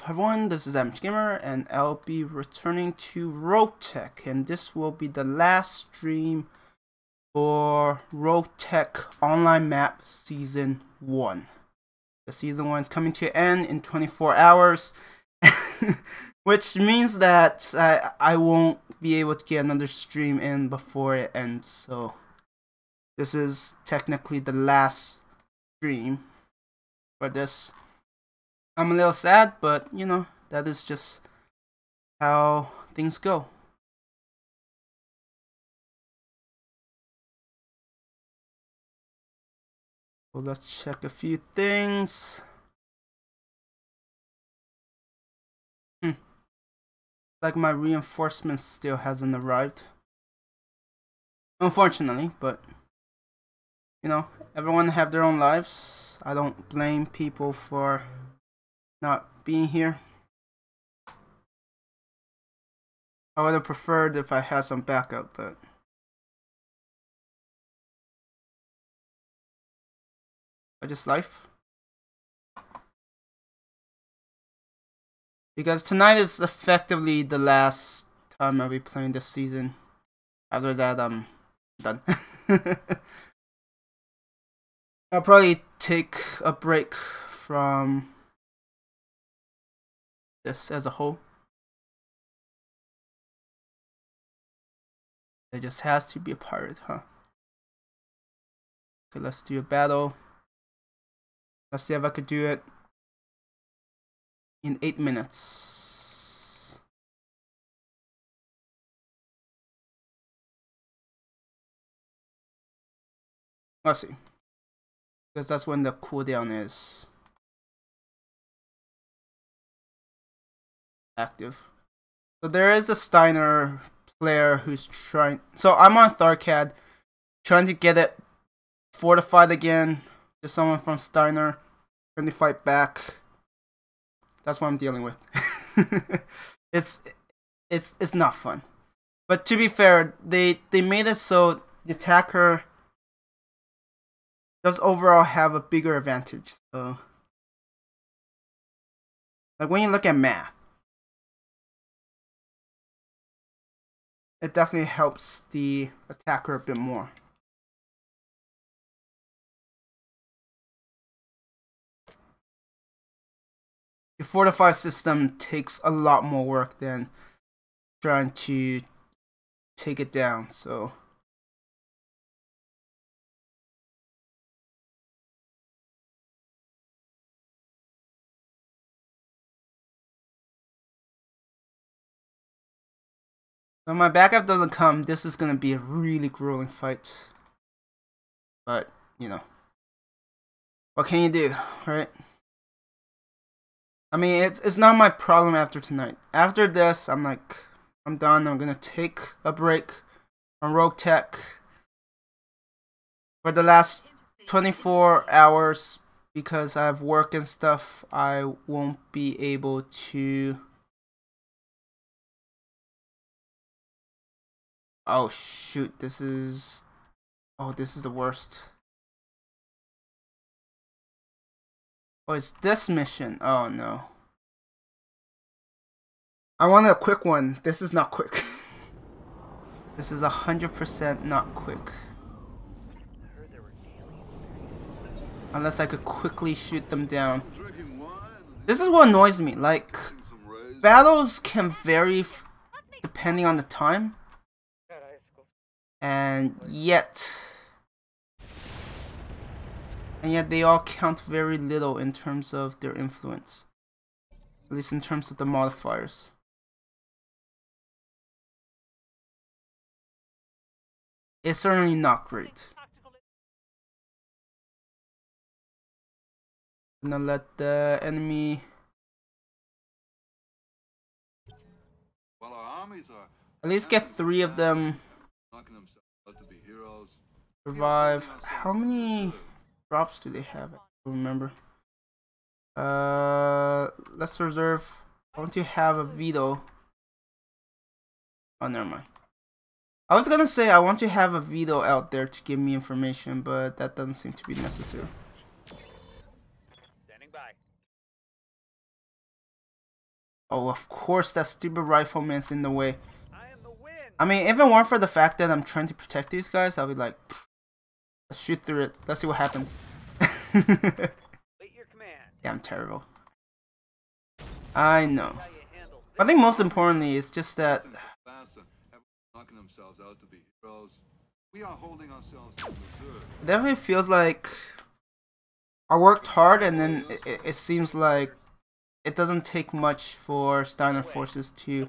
Hi everyone, this is Gamer, and I'll be returning to Roguetech, and this will be the last stream for Roguetech Online Map Season 1. The Season 1 is coming to an end in 24 hours, which means that I won't be able to get another stream in before it ends, so this is technically the last stream for this. I'm a little sad, but you know, that is just how things go. So let's check a few things. Like my reinforcement still hasn't arrived. Unfortunately, but you know, everyone have their own lives. I don't blame people for not being here. I would have preferred if I had some backup, but just life. Because tonight is effectively the last time I'll be playing this season. After that, I'm done. I'll probably take a break from this as a whole. It just has to be a pirate, huh? Okay, let's do a battle. Let's see if I could do it in 8 minutes. Let's see. Because that's when the cooldown is active. So there is a Steiner player who's trying. So I'm on Tharcad, trying to get it fortified again. There's someone from Steiner trying to fight back. That's what I'm dealing with. It's not fun. But to be fair, they made it so the attacker does overall have a bigger advantage. So, like when you look at math, it definitely helps the attacker a bit more. The fortified system takes a lot more work than trying to take it down, so when my backup doesn't come, this is gonna be a really grueling fight. But, you know, what can you do, right? I mean, it's not my problem after tonight. After this, I'm done. I'm gonna take a break from Roguetech for the last 24 hours because I have work and stuff. I won't be able to. Oh shoot, this is the worst. Oh, it's this mission. Oh no. I want a quick one. This is not quick. This is 100% not quick. Unless I could quickly shoot them down. This is what annoys me. Like, battles can vary depending on the time. And yet they all count very little in terms of their influence. At least in terms of the modifiers. It's certainly not great. I'm gonna let the enemy at least get 3 of them survive. How many drops do they have? I don't remember. Let's reserve. I want to have a veto. Oh, never mind. I was gonna say I want to have a veto out there to give me information, but that doesn't seem to be necessary. Oh, of course that stupid rifleman's in the way. I mean, if it weren't for the fact that I'm trying to protect these guys, I'll be like, let's shoot through it. Let's see what happens. Yeah, I'm terrible. I know. I think most importantly, it's just that it definitely feels like I worked hard, and then it seems like it doesn't take much for Steiner forces to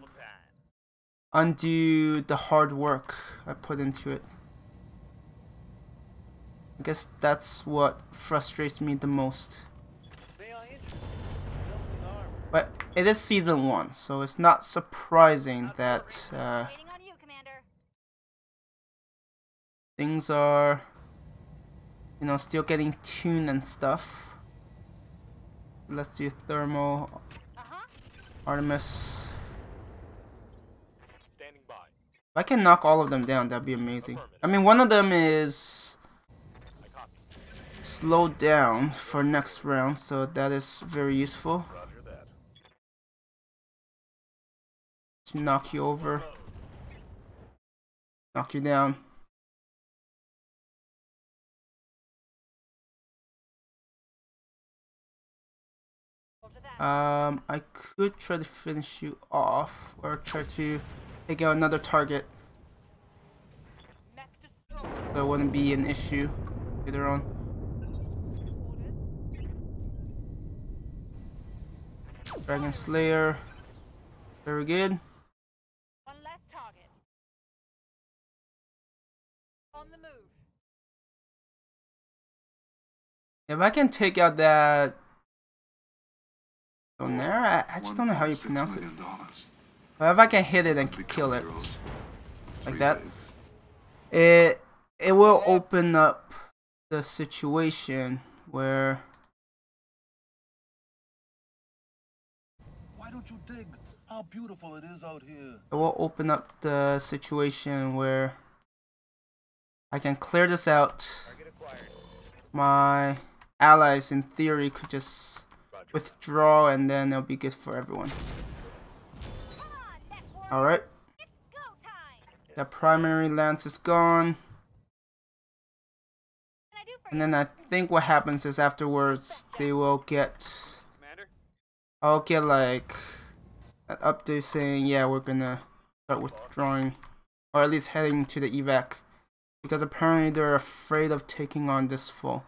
undo the hard work I put into it. I guess that's what frustrates me the most. But it is season 1, so it's not surprising that things are, you know, still getting tuned and stuff. Let's do thermal. Artemis. If I can knock all of them down, that'd be amazing. I mean, one of them is slowed down for next round, so that is very useful. To knock you over. Knock you down. I could try to finish you off, or try to take out another target. That wouldn't be an issue later on. Dragon Slayer. Very good. One less target. On the move. If I can take out that on there, I actually don't know how you pronounce it. But if I can hit it and kill it like that, it will open up the situation where Why don't you dig how beautiful it is out here? it will open up the situation where I can clear this out. My allies in theory could just withdraw, and then it'll be good for everyone. Alright. The primary lance is gone. And then I think what happens is afterwards they will get, I'll get like an update saying, yeah, we're gonna start withdrawing, or at least heading to the evac, because apparently they're afraid of taking on this foe.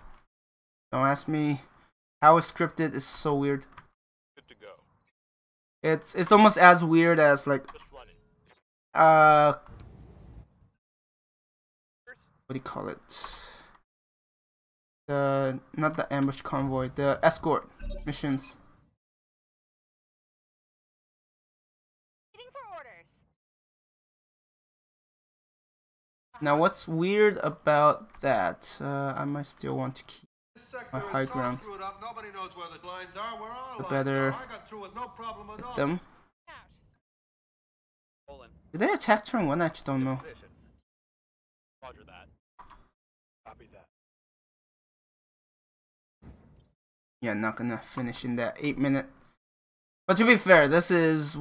Don't ask me how it's scripted. Is so weird. Good to go. It's almost as weird as like what do you call it? The not the ambush convoy, the escort missions. Now what's weird about that, I might still want to keep my high ground. The better hit them. Did they attack turn 1? I just don't know. Roger that. Copy that. Yeah, not gonna finish in that 8-minute. But to be fair, this is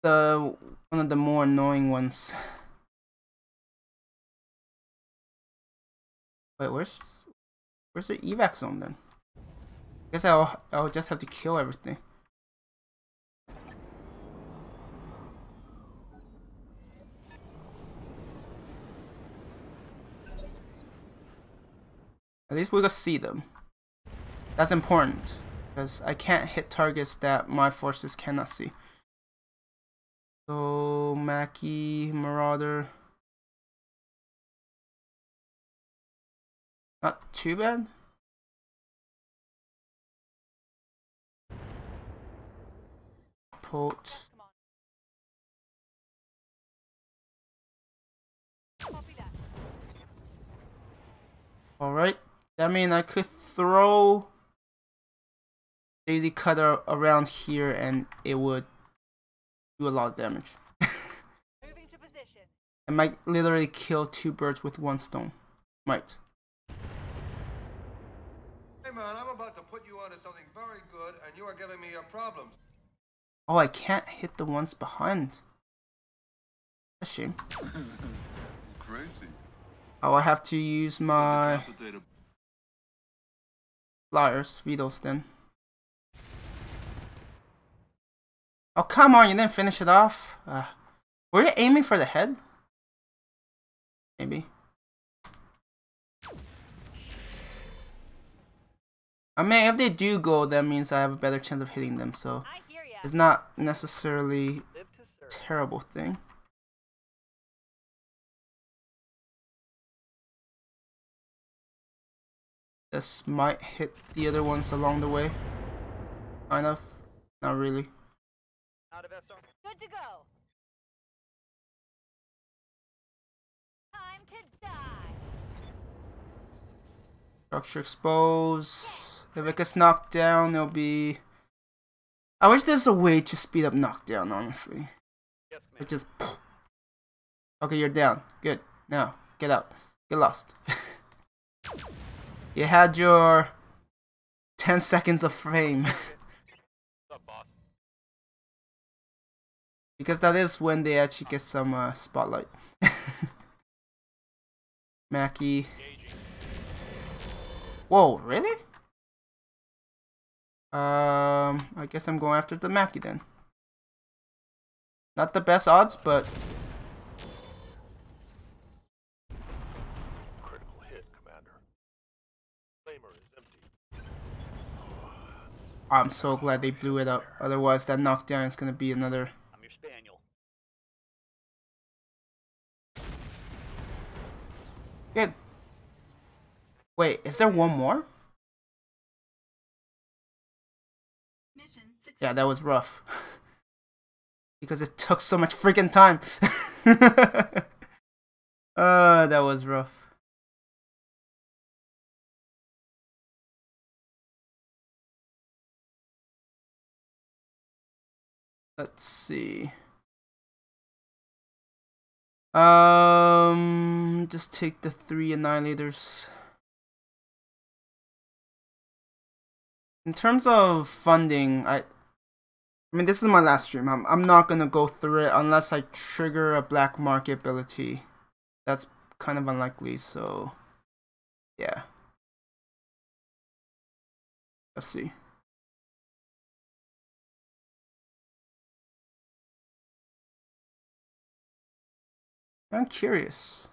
one of the more annoying ones. Wait, where's the evac zone then? I guess I'll just have to kill everything. At least we can see them. That's important, because I can't hit targets that my forces cannot see. So Mackie, Marauder. Not too bad. Pult. Alright. That means I could throw Daisy Cutter around here and it would do a lot of damage. I might literally kill 2 birds with 1 stone. Might. Hey man, I'm about to put you onto something very good and you are giving me a problem. Oh, I can't hit the ones behind. A shame. Crazy. Oh, I have to use my flyers, feudals then. Oh, come on, you didn't finish it off? Were you aiming for the head? Maybe. I mean, if they do go, that means I have a better chance of hitting them, so it's not necessarily a terrible thing. This might hit the other ones along the way. Kind of. Not really. Good to go. Time to die. Structure expose. If it gets knocked down, it'll be... I wish there's a way to speed up knockdown, honestly. Yes, It just... Okay, you're down. Good. Now, get out. Get lost. You had your 10 seconds of fame. What's up, boss? Because that is when they actually get some spotlight. Mackie. Engaging. Whoa, really? I guess I'm going after the Mackie then. Not the best odds, but Critical hit, Commander. Flamer is empty. I'm so glad they blew it up. Otherwise, that knockdown is gonna be another. I'm your spaniel. Good. Wait, is there one more? Yeah, that was rough. Because it took so much freaking time. That was rough. Let's see. Just take the 3 annihilators. In terms of funding, I mean, this is my last stream. I'm not gonna go through it unless I trigger a black market ability. That's kind of unlikely, so yeah. Let's see. I'm curious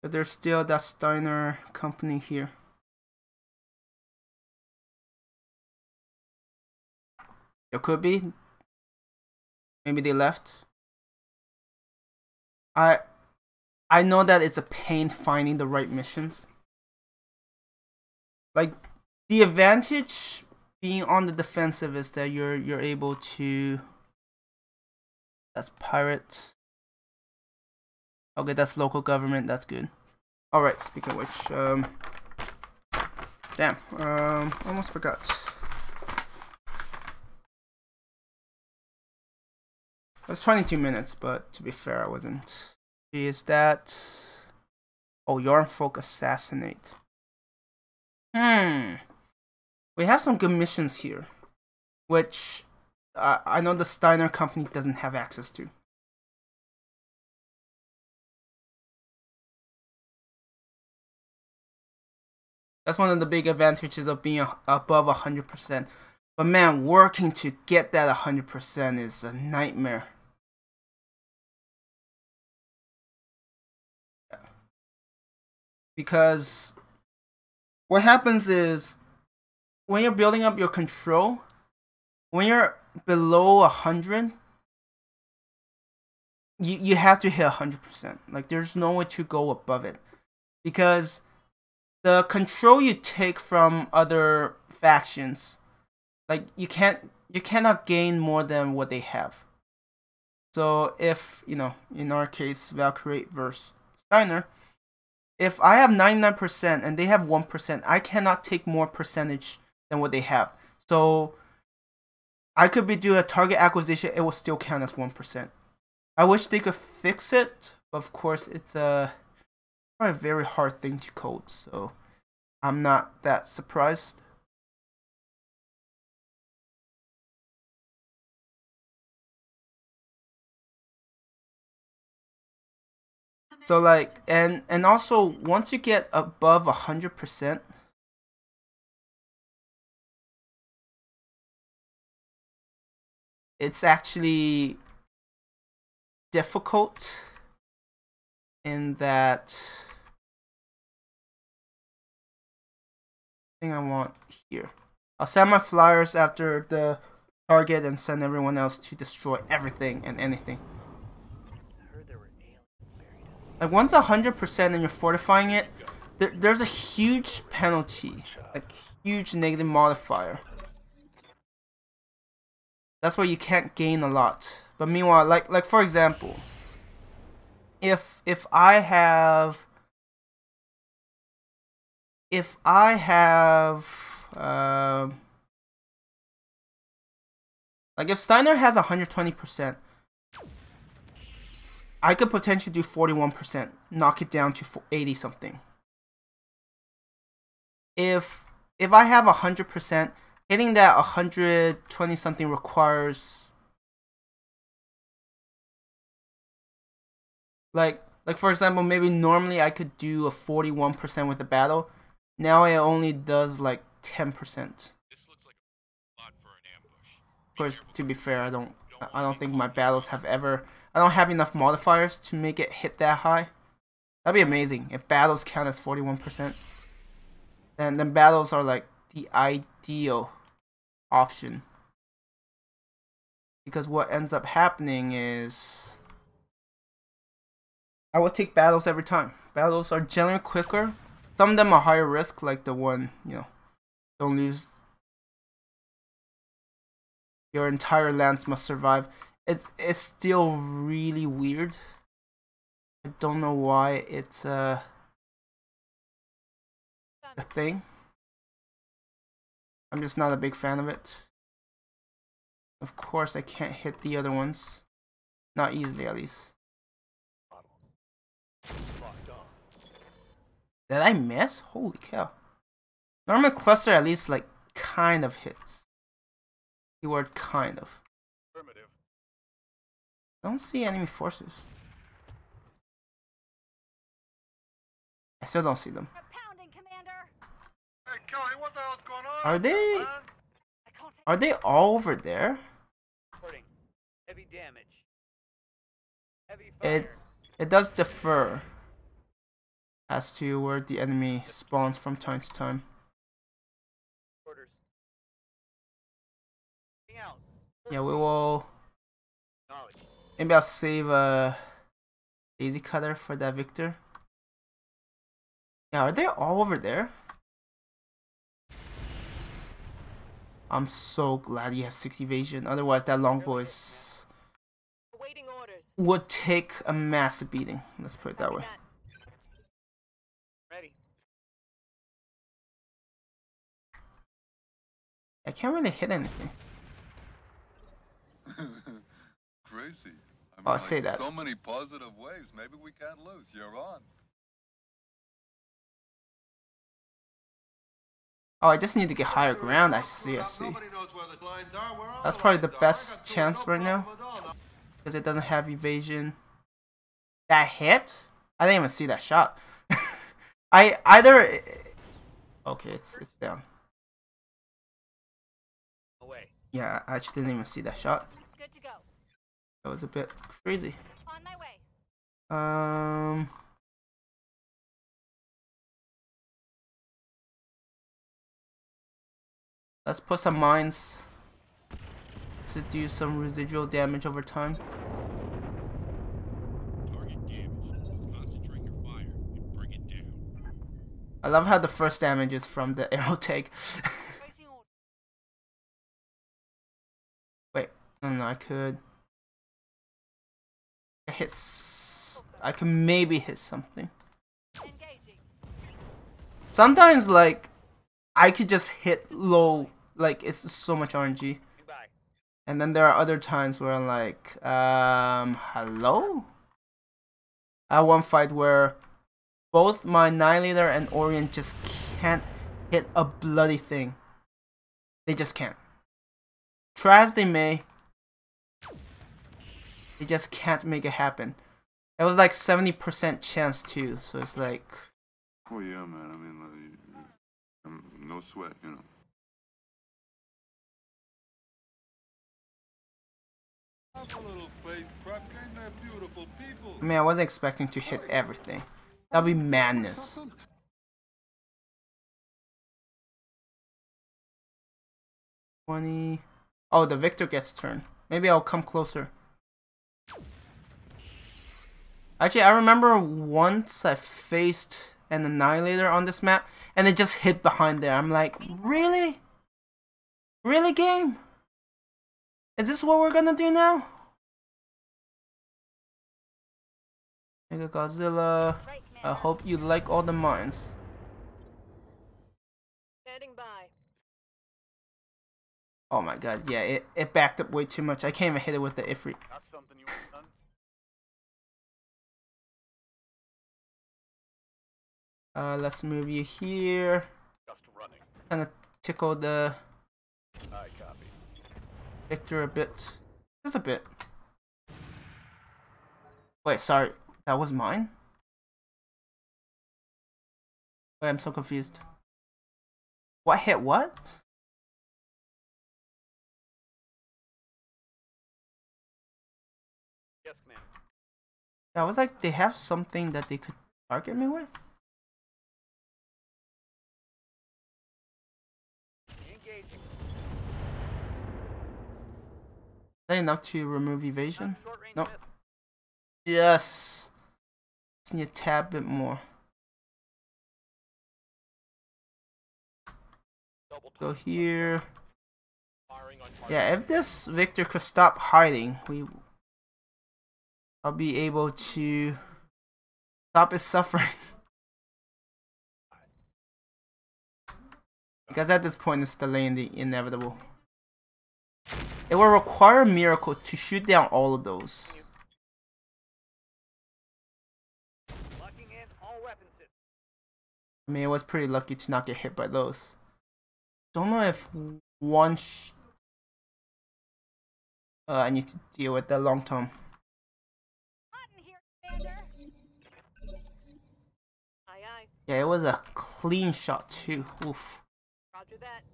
if there's still that Steiner company here. It could be. Maybe they left. I know that it's a pain finding the right missions. Like, the advantage being on the defensive is that you're able to. That's pirate. Okay, that's local government. That's good. All right. Speaking of which, damn. Almost forgot. It was 22 minutes, but to be fair, I wasn't. Is that? Oh, Yarn Folk assassinate. We have some good missions here, which I know the Steiner company doesn't have access to. That's one of the big advantages of being above 100%. But man, working to get that 100% is a nightmare. Because what happens is when you're building up your control, when you're below 100, you have to hit 100%. Like, there's no way to go above it, because the control you take from other factions, like, you cannot gain more than what they have. So if, you know, in our case, Valkyrie versus Steiner, if I have 99% and they have 1%, I cannot take more percentage than what they have. So I could be doing a target acquisition, it will still count as 1%. I wish they could fix it, but of course it's a very hard thing to code, so I'm not that surprised. So like, and also once you get above 100%, it's actually difficult in that thing I want here. I'll send my flyers after the target and send everyone else to destroy everything and anything. Like once 100% and you're fortifying it, there's a huge penalty, like huge negative modifier. That's why you can't gain a lot. But meanwhile, like for example, if I have like if Steiner has 120%, I could potentially do 41%, knock it down to 80 something. If I have 100%, hitting that 120 something requires like for example, maybe normally I could do a 41% with the battle. Now it only does like 10%. Of course, to be fair, I don't think my battles have ever. I don't have enough modifiers to make it hit that high. That'd be amazing if battles count as 41%. Then battles are like the ideal option. Because what ends up happening is I will take battles every time. Battles are generally quicker. Some of them are higher risk, like the one, don't lose. Your entire lands must survive. It's still really weird. I don't know why it's a thing. I'm just not a big fan of it. Of course, I can't hit the other ones. Not easily, at least. Did I miss? Holy cow. Normal cluster at least like kind of hits. Keyword kind of. I don't see enemy forces. I still don't see them. Hey, Kelly, what the hell's going on? Are they all over there? Heavy damage. Heavy fire. It does differ as to where the enemy spawns from time to time. Orders. Yeah, we will. Knowledge. Maybe I'll save a daisy cutter for that Victor. Yeah, are they all over there? I'm so glad you have 6 evasion. Otherwise, that longbow would take a massive beating. Let's put it that way. Ready. I can't really hit anything. Crazy. Oh, I say that. So many positive ways. Maybe we can't lose. You're on. Oh, I just need to get higher ground. I see. That's probably the best chance right now. Because it doesn't have evasion. That hit? I didn't even see that shot. Okay, it's down. Away. Yeah, I actually didn't even see that shot. Good to go. That was a bit crazy. On my way. Let's put some mines to do some residual damage over time. I love how the first damage is from the arrow tag. Wait, no, I could. I can maybe hit something. Sometimes, like, I could just hit low, like it's so much RNG. And then there are other times where I'm like, hello? I had one fight where both my Annihilator and Orient just can't hit a bloody thing. They just can't. Try as they may, they just can't make it happen. It was like 70% chance too, so it's like. Oh yeah, man. I mean, no sweat, you know. Have a little faith, Krupke. They're beautiful people. I mean, I wasn't expecting to hit everything. That'd be madness. 20. Oh, the victor gets turn. Maybe I'll come closer. Actually, I remember once I faced an annihilator on this map, and it just hit behind there. I'm like, really? Really, game? Is this what we're gonna do now? Mega Godzilla. I hope you like all the mines. Standing by. Oh my god, yeah, it backed up way too much. I can't even hit it with the Ifrit. That's something you want done? Let's move you here. Just running. Kind of tickle the I copy. Victor a bit. Just a bit. Wait, sorry. That was mine? Wait, I'm so confused. What hit what? Yes, ma'am. That was like, they have something that they could target me with? Engaging. Is that enough to remove evasion? Short range Nope. missile. Yes. Just need a tad bit more. Double Go time. here. Firing on target. Yeah, if this Victor could stop hiding, I'll be able to stop his suffering. Because at this point it's delaying the inevitable. It will require a miracle to shoot down all of those. Locking in all weapon systems. I mean, it was pretty lucky to not get hit by those. Don't know if one I need to deal with that long term. Hot in here, Commander. Aye, aye. Yeah, it was a clean shot too. Oof. Roger that.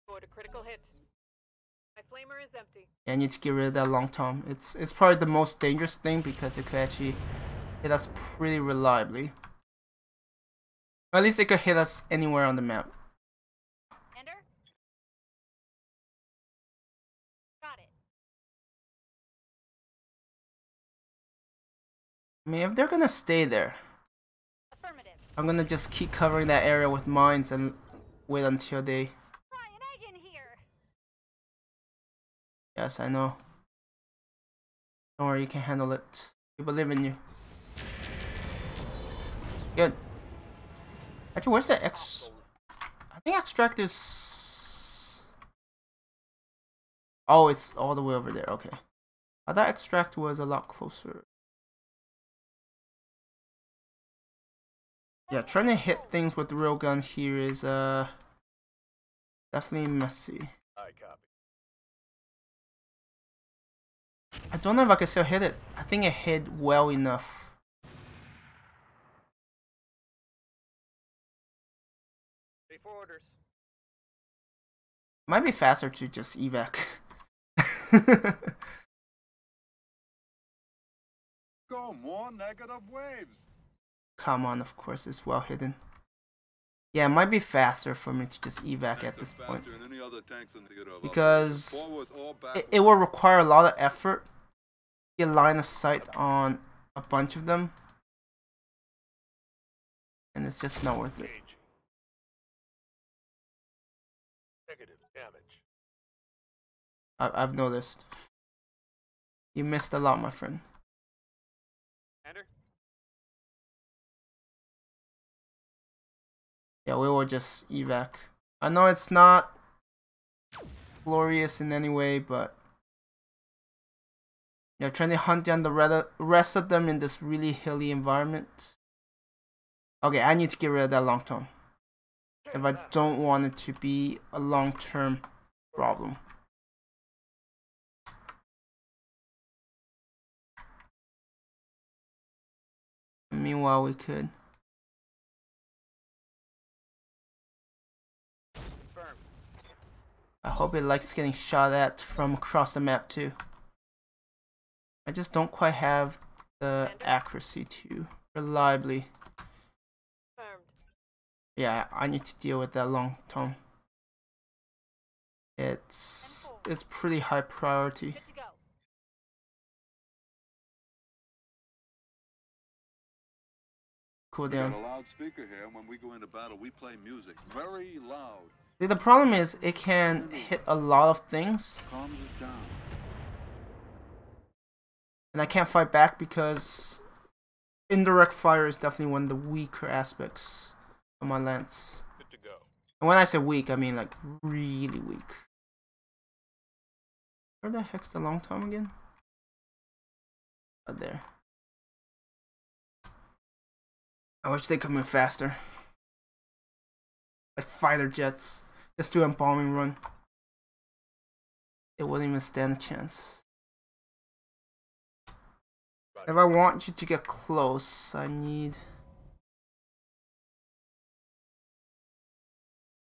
Scored a critical hit. My flamer is empty. Yeah, I need to get rid of that long tom. It's probably the most dangerous thing because it could actually hit us pretty reliably. Or at least it could hit us anywhere on the map. Ender? Got it. I mean, if they're gonna stay there, Affirmative. I'm gonna just keep covering that area with mines and wait until they... Try an egg in here. Yes, I know. Don't worry, you can handle it. We believe in you. Good. Actually, where's the X? I think extract is... Oh, it's all the way over there. Okay. I thought extract was a lot closer. Yeah, trying to hit things with the railgun here is definitely messy. I copy. I don't know if I can still hit it. I think it hit well enough. Ready for orders. Might be faster to just evac. Go more negative waves. Come on, of course, it's well hidden. Yeah, it might be faster for me to just evac at this point. Faster than any other tanks in the theater. Because Forwards or it backwards. will require a lot of effort to get line of sight on a bunch of them. And it's just not worth it. Engaging. Negative damage. I've noticed. You missed a lot, my friend. Ender? Yeah, we will just evac. I know it's not glorious in any way, but yeah, trying to hunt down the rest of them in this really hilly environment. Okay, I need to get rid of that long term if I don't want it to be a long term problem. Meanwhile, we could. Confirmed. I hope it likes getting shot at from across the map too. I just don't quite have the accuracy to reliably. Confirmed. Yeah, I need to deal with that long term. It's pretty high priority. Good to go. Cool We got down. a loudspeaker here, and when we go into battle, we play music very loud. See, the problem is it can hit a lot of things, Calms us down. and I can't fight back because indirect fire is definitely one of the weaker aspects of my lance. Good to go. And when I say weak, I mean like really weak. Where the heck's the long tom again? Right there. I wish they could move faster. Like fighter jets. Just do a bombing run. It wouldn't even stand a chance. If I want you to get close, I need...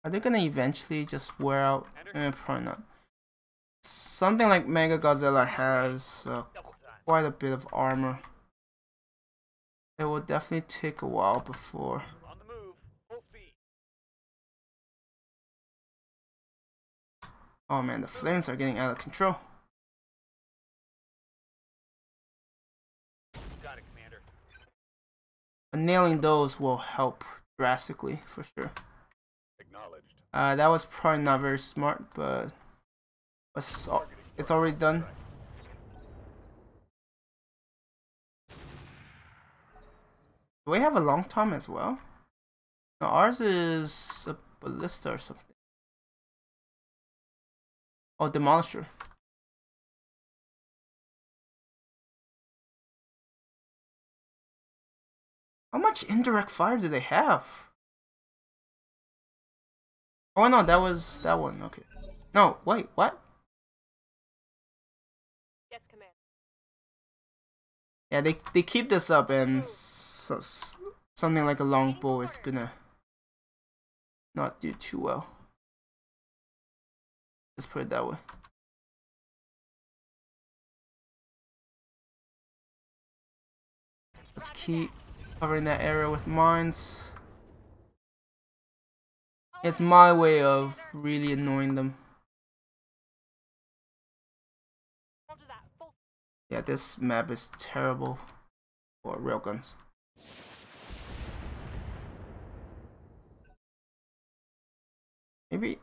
Are they gonna eventually just wear out? Probably not. Something like Mega Godzilla has quite a bit of armor. It will definitely take a while before. On the move. Full speed. Oh man, the flames are getting out of control. Got it, Commander. But nailing those will help drastically for sure. Acknowledged. That was probably not very smart, but it's already done. Do we have a long tom as well? No, ours is a ballista or something. Oh, demolisher. How much indirect fire do they have? Oh no, that was that one. Okay. No, wait, what? Yes, Command. Yeah, they keep this up, and something like a longbow is gonna not do too well. Let's put it that way. Let's keep covering that area with mines. It's my way of really annoying them. Roger that. Full. Yeah, this map is terrible for railguns. Maybe.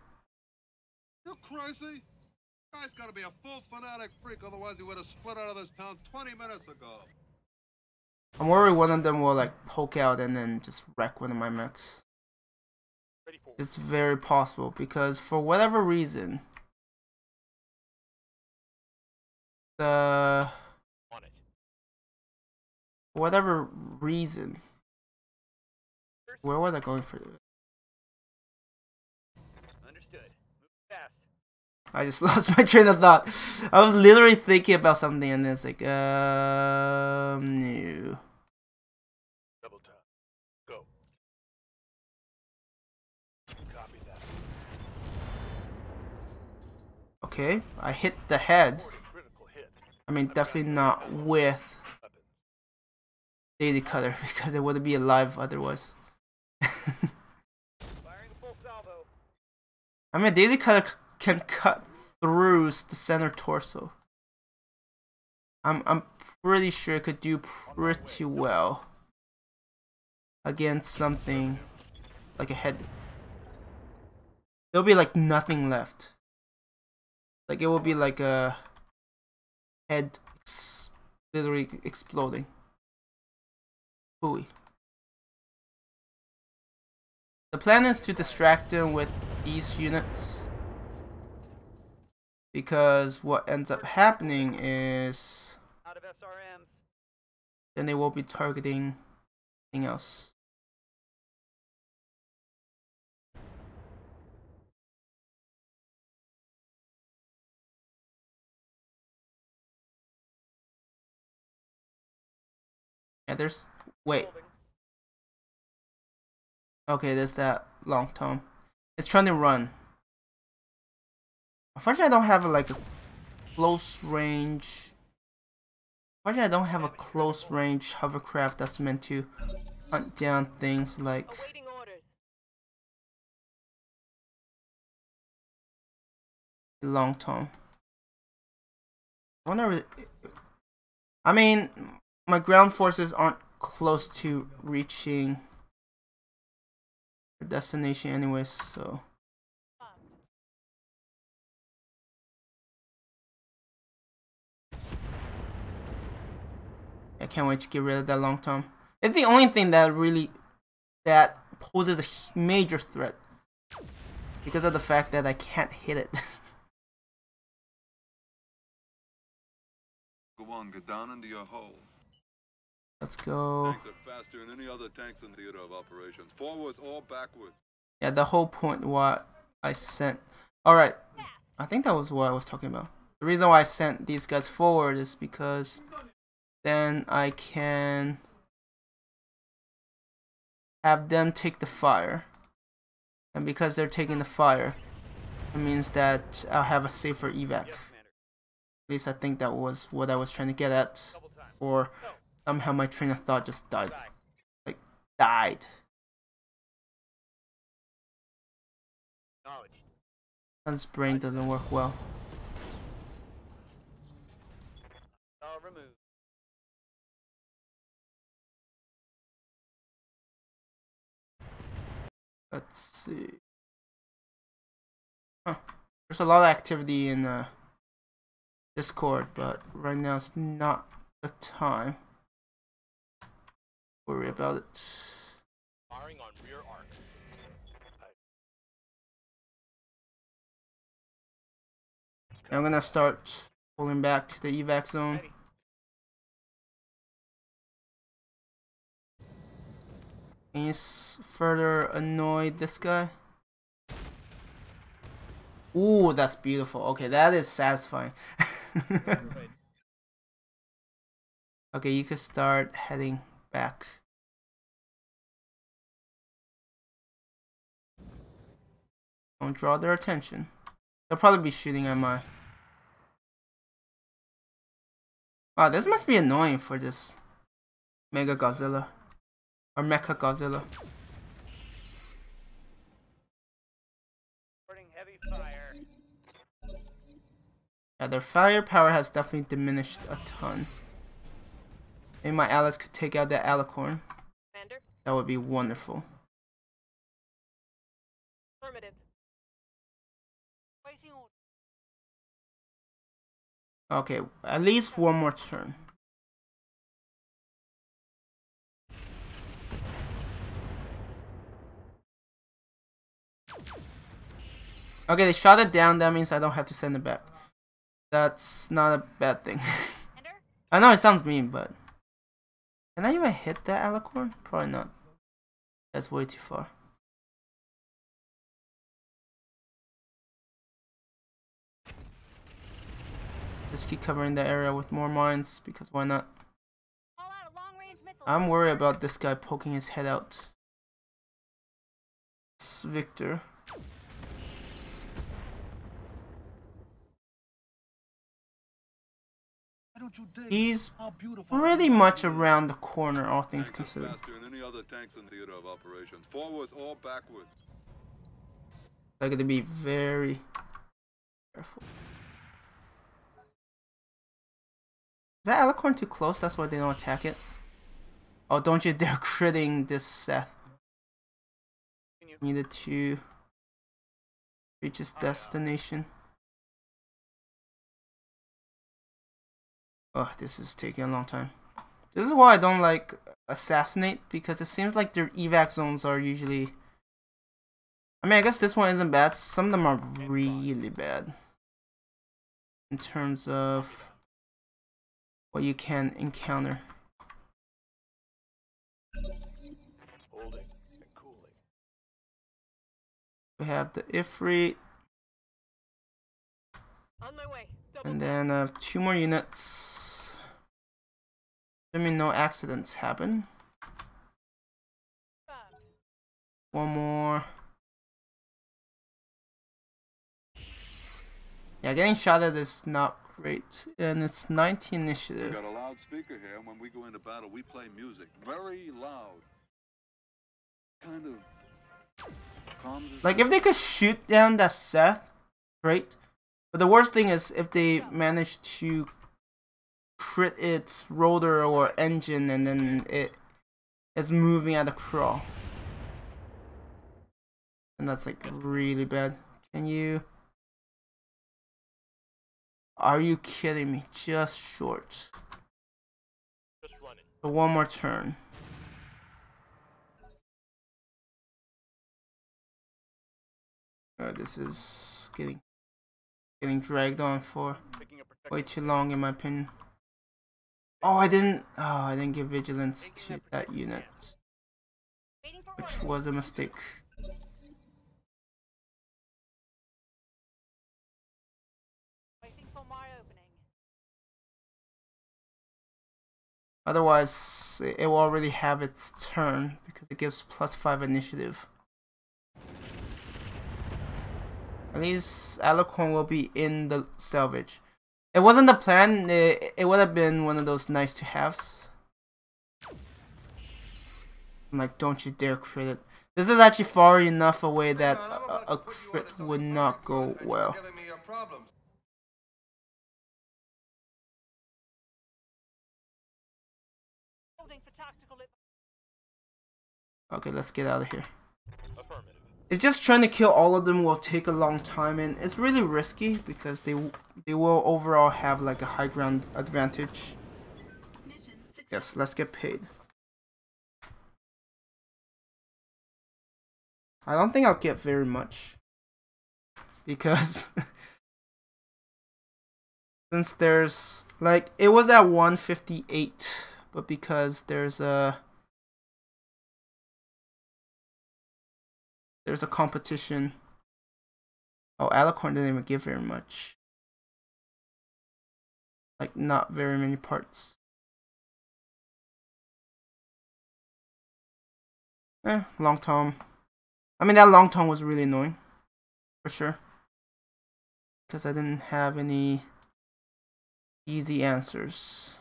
You crazy? Guy's gotta be a full fanatic freak, otherwise he would have split out of this town 20 minutes ago. I'm worried one of them will like poke out and then just wreck one of my mechs. Ready for It's very possible because for whatever reason, on it. where was I going for? Understood. Move fast. I just lost my train of thought. I was literally thinking about something and then it's like, no. Double tap. Go. Copy that. Okay, I hit the head. Critical hit. I mean, definitely not with Weapons. Daisy Cutter because it wouldn't be alive otherwise. Firing a full salvo. I mean, Daisy Cutter can cut through the center torso. I'm pretty sure it could do pretty well against something like a head. There'll be like nothing left. Like it will be like a head literally exploding. Hooey. The plan is to distract him with these units, because what ends up happening is Out of SRMs. then they won't be targeting anything else. Yeah, there's... Wait. Okay, there's that long tom. It's trying to run. Unfortunately, I don't have like a close range. Unfortunately, I don't have a close range hovercraft that's meant to hunt down things like Awaiting orders. the long tom. I mean, my ground forces aren't close to reaching their destination anyways, so. I can't wait to get rid of that long tom. It's the only thing that really poses a major threat because of the fact that I can't hit it. Go on, get down into your hole. Let's go. Tanks are faster than any other tanks in theater of operations. Forwards or backwards. Yeah, the whole point what I sent. Alright, I think that was what I was talking about. The reason why I sent these guys forward is because then I can have them take the fire. And because they're taking the fire, it means that I'll have a safer evac. At least I think that was what I was trying to get at. Or somehow my train of thought just died. Like, died. Sun's brain doesn't work well. Let's see. Huh. There's a lot of activity in Discord, but right now it's not the time to worry about it. Firing on rear arc. I'm gonna start pulling back to the evac zone. Can you further annoy this guy? Ooh, that's beautiful. Okay, that is satisfying. Okay, you could start heading back. Don't draw their attention. They'll probably be shooting at my... Wow, this must be annoying for this Mega Godzilla. Or Mecha Godzilla. Heavy fire. Yeah, their firepower has definitely diminished a ton. Maybe my allies could take out that alicorn. Commander. That would be wonderful. Affirmative. Okay, at least one more turn. Okay, they shot it down. That means I don't have to send it back. That's not a bad thing. I know it sounds mean, but can I even hit that alicorn? Probably not. That's way too far. Just keep covering the area with more mines because why not? I'm worried about this guy poking his head out. It's Victor. He's pretty much around the corner, all things considered. I gotta be very careful. Is that alicorn too close? That's why they don't attack it. Oh, don't you dare critting this Seth. Needed to reach his destination. Oh, this is taking a long time. This is why I don't like assassinate, because it seems like their evac zones are usually... I mean, I guess this one isn't bad. Some of them are really bad. In terms of what you can encounter. Holding and cooling. We have the Ifrit. On my way. Double And then I have 2 more units. Assuming no accidents happen. One more. Yeah, getting shot at is not great. And it's 19 We initiative. got a loudspeaker here, and when we go into battle, we play music very loud. Kind of calms us Like, down. if they could shoot down that Seth, great. But the worst thing is if they manage to crit its rotor or engine and then it is moving at a crawl. And that's like really bad. Can you... Are you kidding me? Just short. Just running. So one more turn. This is getting dragged on for Picking up way protective. too long in my opinion. Oh, I didn't give vigilance to that unit, which was a mistake. Waiting for my opening. Otherwise, it will already have its turn because it gives +5 initiative. At least Alicorn will be in the salvage. It wasn't the plan. It would have been one of those nice to haves. I'm like, don't you dare crit it. This is actually far enough away that a crit would not go well. Holding for tactical. Okay, let's get out of here. Affirmative. It's just trying to kill all of them will take a long time, and it's really risky because they will overall have like a high ground advantage. Yes, let's get paid. I don't think I'll get very much because since there's like it was at 158, but because there's a competition. Oh, Alicorn didn't even give very much. Like, not very many parts. Long tom. I mean, that long tom was really annoying. For sure. Because I didn't have any easy answers.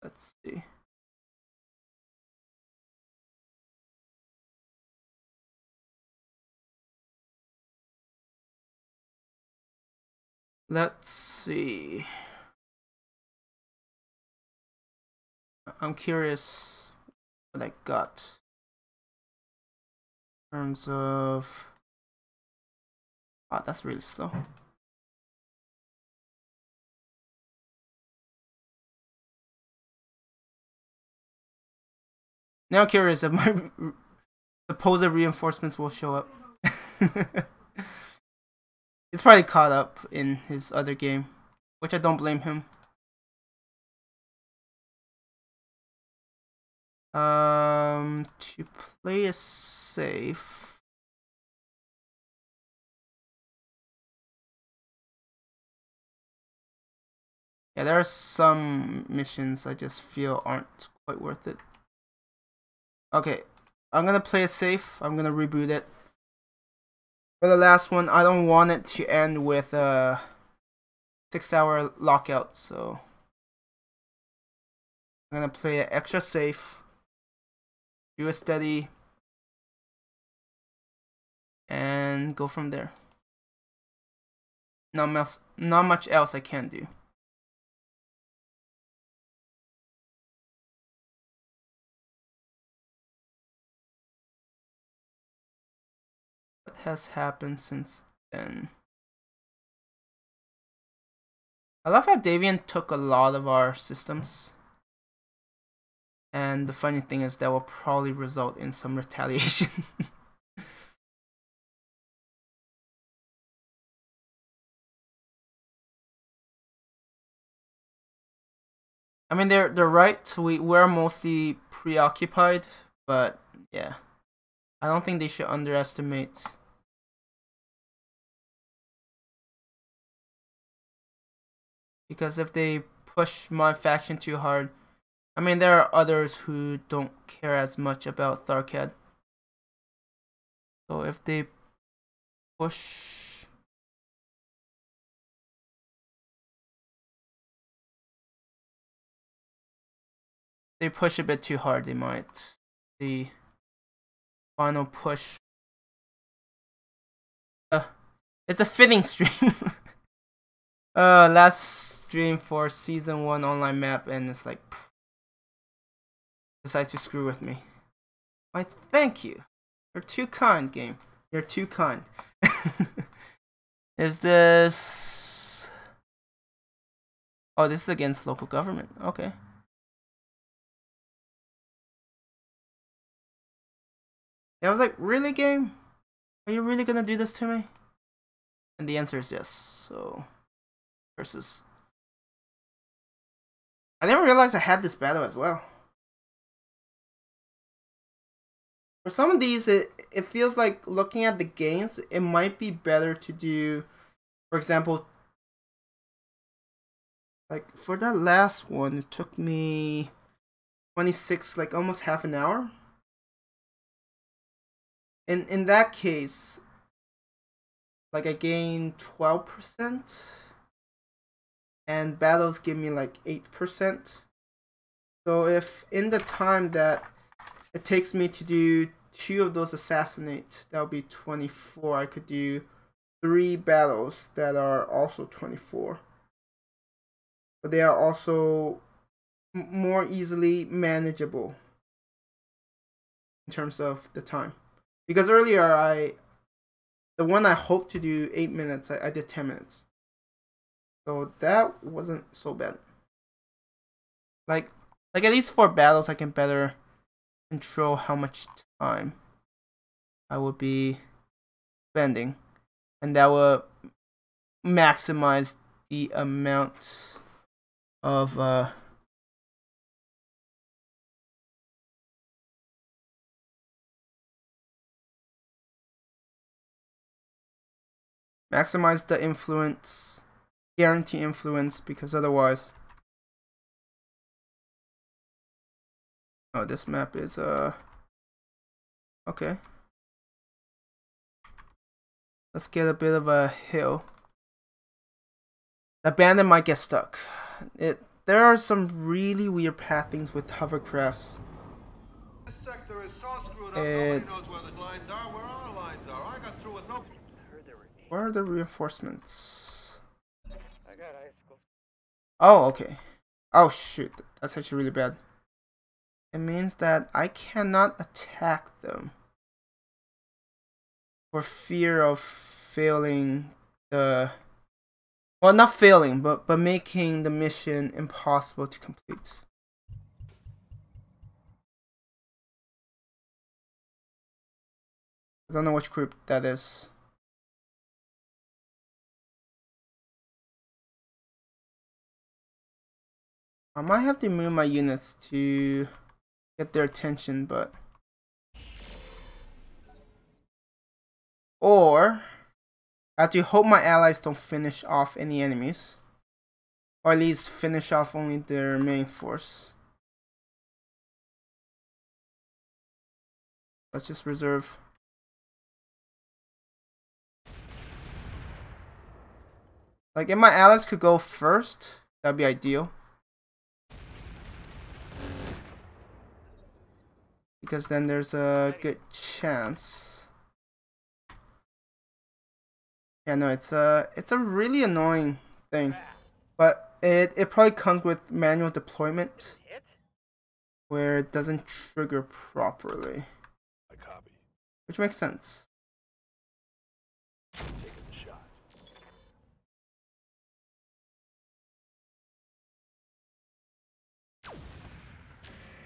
Let's see. Let's see. I'm curious what I got in terms of. Ah, that's really slow. Now curious if my supposed reinforcements will show up. He's probably caught up in his other game, which I don't blame him. To play it safe. Yeah, there are some missions I just feel aren't quite worth it. Okay, I'm gonna play it safe. I'm gonna reboot it. For the last one, I don't want it to end with a 6-hour lockout, so I'm gonna play it extra safe, do a steady, and go from there. Not much else I can do. What has happened since then? I love how Davian took a lot of our systems. And the funny thing is that will probably result in some retaliation. I mean, they're right. We're mostly preoccupied, but yeah, I don't think they should underestimate Because if they push my faction too hard, I mean, there are others who don't care as much about Tharkad. So if they push... they push a bit too hard, they might. The final push. It's a fitting stream. Last stream for season 1 online map, and it's like decides to screw with me. Why, thank you. You're too kind, game. You're too kind. Is this... oh, this is against local government. Okay. I was like, really, game? Are you really gonna do this to me? And the answer is yes. So, versus. I didn't realize I had this battle as well. For some of these, it feels like looking at the games, it might be better to do, for example, like for that last one, it took me 26, like almost half an hour. In that case, like I gained 12%, and battles give me like 8%. So if in the time that it takes me to do 2 of those assassinates, that would be 24. I could do 3 battles that are also 24. But they are also more easily manageable in terms of the time. Because earlier, the one I hoped to do 8 minutes, I did 10 minutes. So that wasn't so bad. Like at least for battles, I can better control how much time I would be spending, and that will maximize the amount of maximize the influence, guarantee influence, because otherwise... oh, this map is okay. Let's get a bit of a hill. The bandit might get stuck. There are some really weird pathings with hovercrafts. This sector is so screwed up, nobody knows where the lines are, where our lines are. I got through with no... Where are the reinforcements? I got icicles. Oh, okay. Oh shoot, that's actually really bad. It means that I cannot attack them for fear of failing the... well, not failing, but making the mission impossible to complete. I don't know which group that is. I might have to move my units to get their attention, but... or I have to hope my allies don't finish off any enemies, or at least finish off only their main force. Let's just reserve. Like, if my allies could go first, that'd be ideal. Because then there's a good chance. Yeah, no, it's a really annoying thing, but it probably comes with manual deployment, where it doesn't trigger properly, I copy. which makes sense. Taking the shot.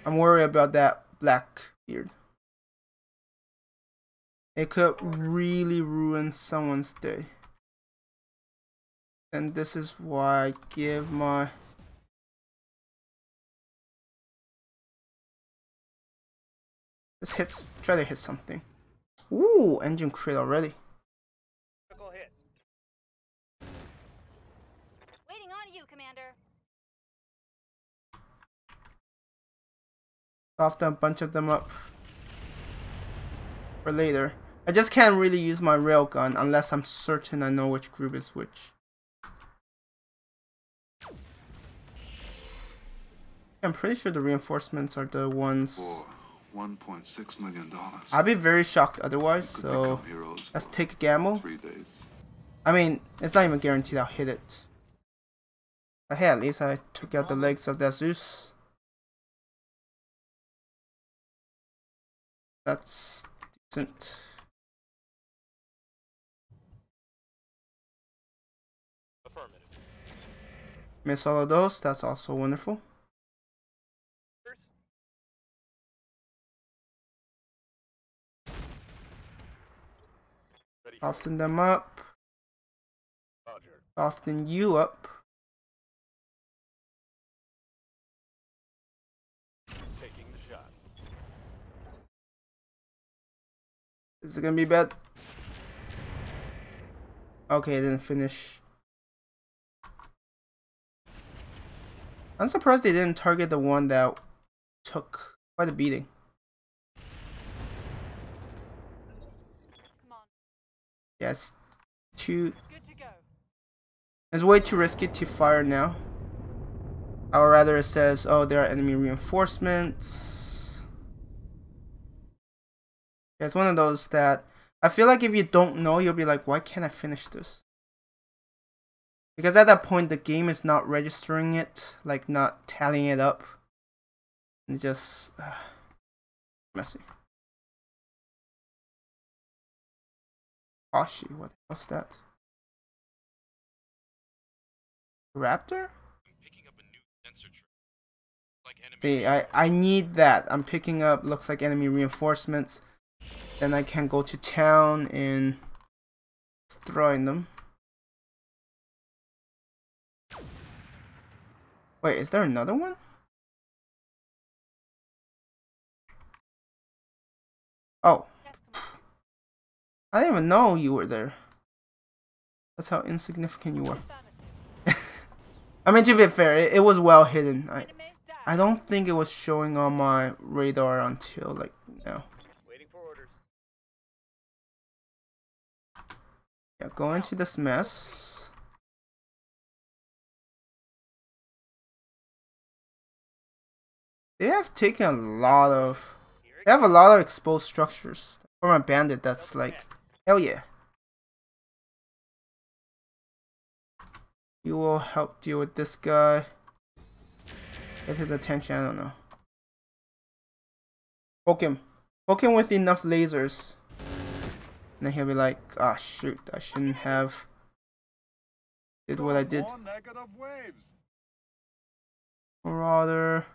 I'm worried about that Blackbeard. It could really ruin someone's day. And this is why I give my... just try to hit something. Ooh, engine crit already. Critical hit. Waiting on you, Commander. Soften a bunch of them up for later. I just can't really use my railgun unless I'm certain I know which group is which. I'm pretty sure the reinforcements are the ones. For $1.6 million. I'd be very shocked otherwise, so let's take a gamble. 3 days. I mean, it's not even guaranteed I'll hit it. But hey, at least I took out the legs of that Zeus. That's decent. Affirmative. Miss all of those, that's also wonderful. Ready. Soften them up. Roger. Soften you up. Taking the shot. Is it gonna be bad? Okay, it didn't finish. I'm surprised they didn't target the one that took quite a beating. Come on. Yes, too. Good to go. It's way too risky to fire now. Or rather, it says, "Oh, there are enemy reinforcements." Yeah, it's one of those that I feel like if you don't know, you'll be like, "Why can't I finish this?" Because at that point, the game is not registering it, like not tallying it up. It's just messy. Oshi, what the hell's that? Raptor? See, I need that. I'm picking up, looks like enemy reinforcements. Then I can go to town and destroying them. Wait, is there another one? Oh. I didn't even know you were there. That's how insignificant you were. I mean, to be fair, it was well hidden. I don't think it was showing on my radar until like now. Waiting for orders. Yeah, go into this mess. They have taken a lot of. They have a lot of exposed structures. For my bandit, that's like, hell yeah. You will help deal with this guy. Get his attention, I don't know. Poke him. Poke him with enough lasers. And then he'll be like, ah, shoot, I shouldn't have did what I did. More negative waves. Marauder.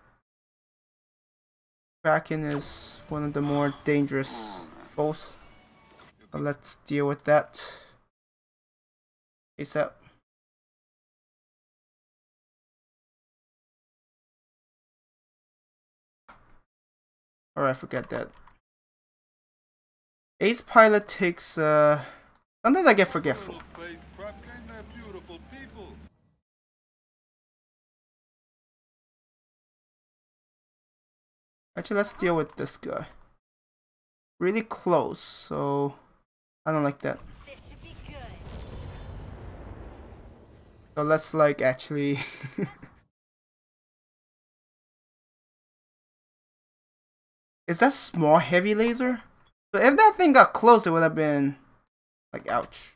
Kraken is one of the more dangerous foes. But let's deal with that ASAP. Alright, forget that. Ace Pilot takes sometimes I get forgetful. Beautiful people. Actually, let's deal with this guy. Really close, so I don't like that. This should be good. So let's like actually Is that small heavy laser? So if that thing got close, it would have been like ouch.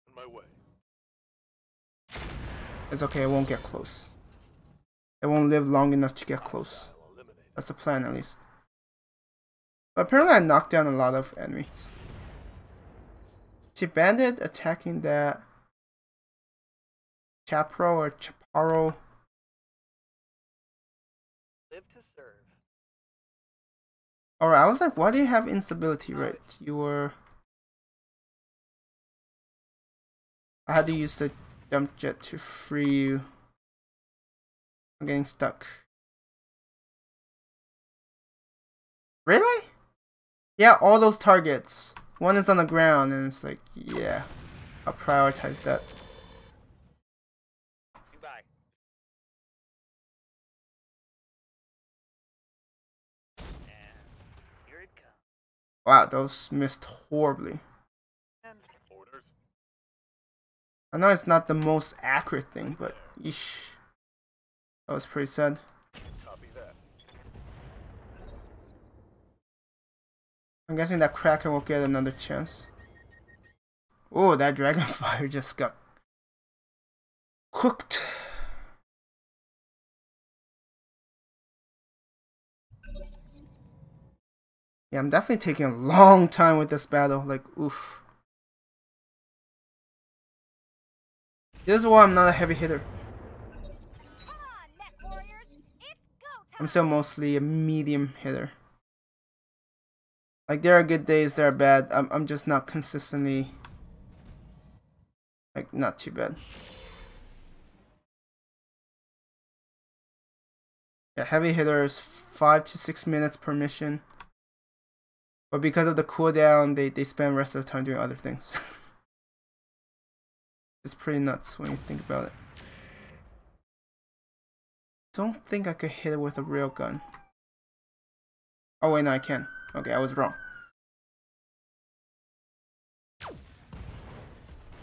On my way. It's okay, it won't get close. It won't live long enough to get close. That's the plan at least. But apparently I knocked down a lot of enemies. See, bandit attacking that Chapro or Chaparro. Live to serve. Alright, I was like, why do you have instability, right? You were... I had to use the jump jet to free you. I'm getting stuck. Really? Yeah, all those targets. One is on the ground and it's like, yeah. I'll prioritize that. Goodbye. Wow, those missed horribly. And orders. I know it's not the most accurate thing, but eesh. That was pretty sad. Copy that. I'm guessing that Kraken will get another chance. Oh, that Dragonfire just got cooked. Yeah, I'm definitely taking a long time with this battle. Like, oof. This is why I'm not a heavy hitter. Come on, MechWarriors. It's go time. I'm still mostly a medium hitter. Like, there are good days, there are bad. I'm just not consistently, like, not too bad. Yeah, heavy hitters, 5 to 6 minutes per mission. But because of the cooldown, they spend the rest of the time doing other things. It's pretty nuts when you think about it. Don't think I could hit it with a real gun. Oh wait, no, I can. Okay, I was wrong.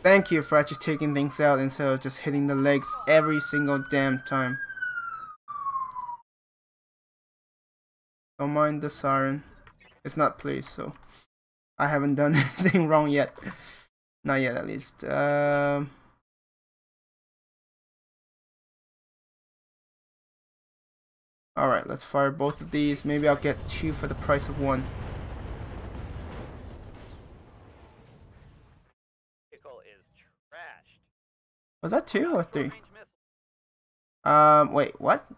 Thank you for actually taking things out instead of just hitting the legs every single damn time. Don't mind the siren. It's not placed, so I haven't done anything wrong yet. Not yet, at least. Alright, let's fire both of these. Maybe I'll get 2 for the price of 1. Vehicle is trashed. Was that 2 or 3? Short-range missile. Wait, what?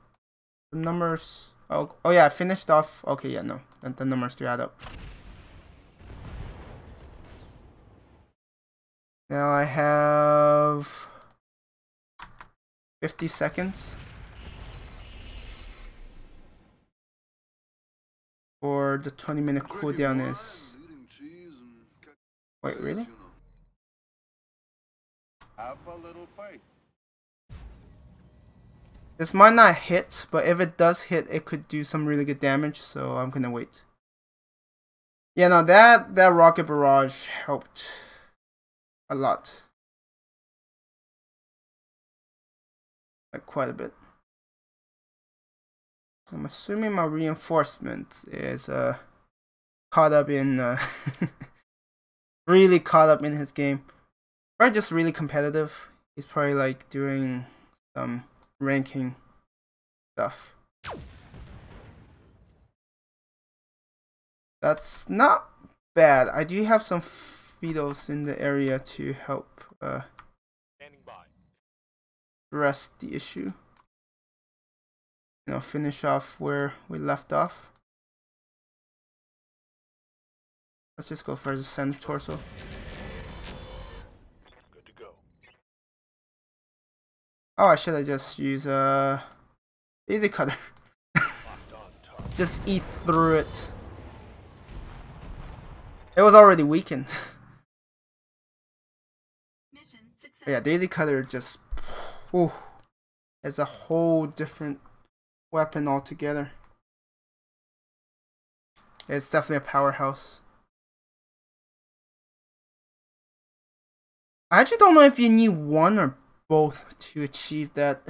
The numbers... Oh yeah, I finished off... Okay, yeah, no. The numbers do add up. Now I have... 50 seconds. Or the 20-minute cooldown is... Wait, really? Have a little faith. This might not hit, but if it does hit, it could do some really good damage, so I'm gonna wait. Yeah, no, that rocket barrage helped a lot. Like, quite a bit. I'm assuming my reinforcement is caught up in really caught up in his game. Probably just really competitive. He's probably like doing some ranking stuff. That's not bad. I do have some feudals in the area to help Standing by. address the issue. You know, finish off where we left off. Let's just go for the center torso. Good to go. Oh, I should have just used easy cutter. Locked on target. Just eat through it. It was already weakened. But yeah, Daisy Cutter just, ooh, is a whole different weapon altogether. It's definitely a powerhouse. I actually don't know if you need one or both to achieve that.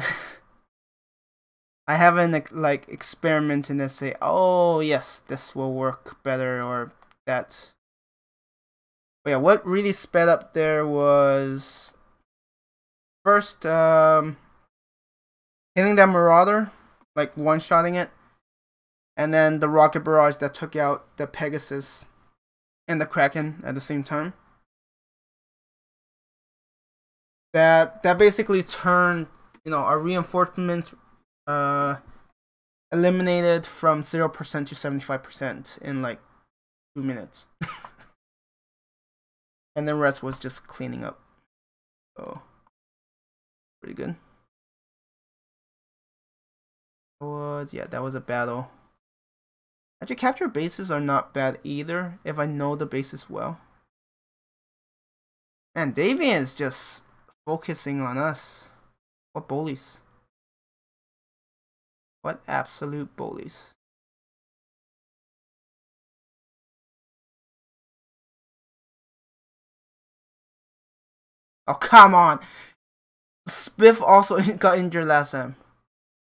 I haven't like experimented and say, oh yes, this will work better or that. But yeah, what really sped up there was first hitting that Marauder, like one-shotting it, and then the rocket barrage that took out the Pegasus and the Kraken at the same time. That basically turned, you know, our reinforcements eliminated from 0% to 75% in like 2 minutes. And the rest was just cleaning up. So pretty good. That was a battle. Actually, capture bases are not bad either if I know the bases well. Man, Davian is just focusing on us. What bullies. What absolute bullies. Oh, come on. Spiff also got injured last time.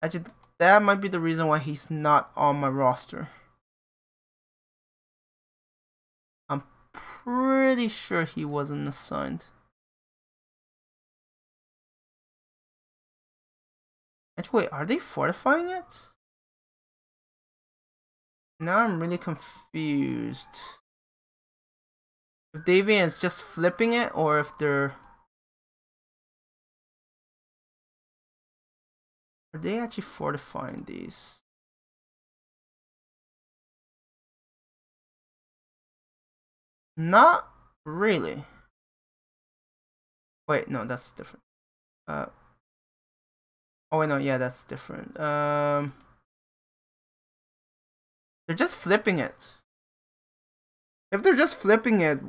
Actually, that might be the reason why he's not on my roster. I'm pretty sure he wasn't assigned. Actually, wait, are they fortifying it? Now I'm really confused. If Davian is just flipping it, or if they're... Are they actually fortifying these? Not really. Wait, no, that's different. Oh wait, no, yeah, that's different. They're just flipping it. If they're just flipping it,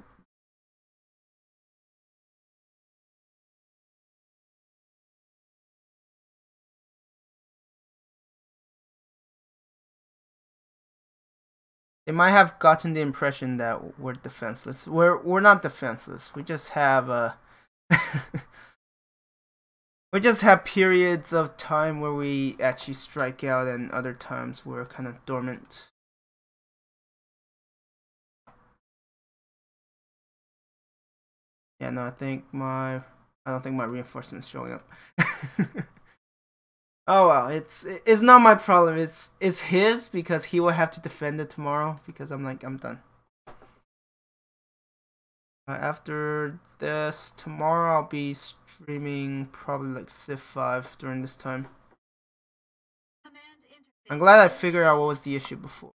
they might have gotten the impression that we're defenseless. We're not defenseless. We just have we just have periods of time where we actually strike out, and other times we're kind of dormant. Yeah, no, I don't think my reinforcement's showing up. Oh well, it's not my problem. It's his, because he will have to defend it tomorrow, because I'm done. After this, tomorrow I'll be streaming probably like Civ 5 during this time. I'm glad I figured out what was the issue before.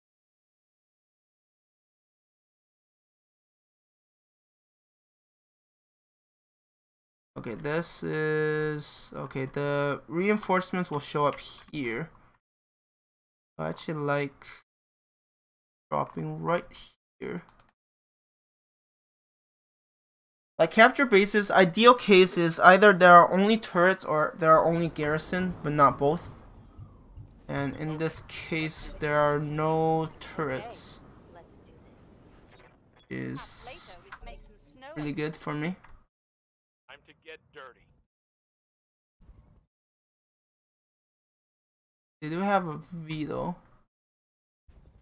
Okay, this is... Okay, the reinforcements will show up here. I actually like dropping right here. Like, capture bases, ideal case is either there are only turrets or there are only garrison, but not both. And in this case, there are no turrets. Is really good for me. Time to get dirty. They do have a veto.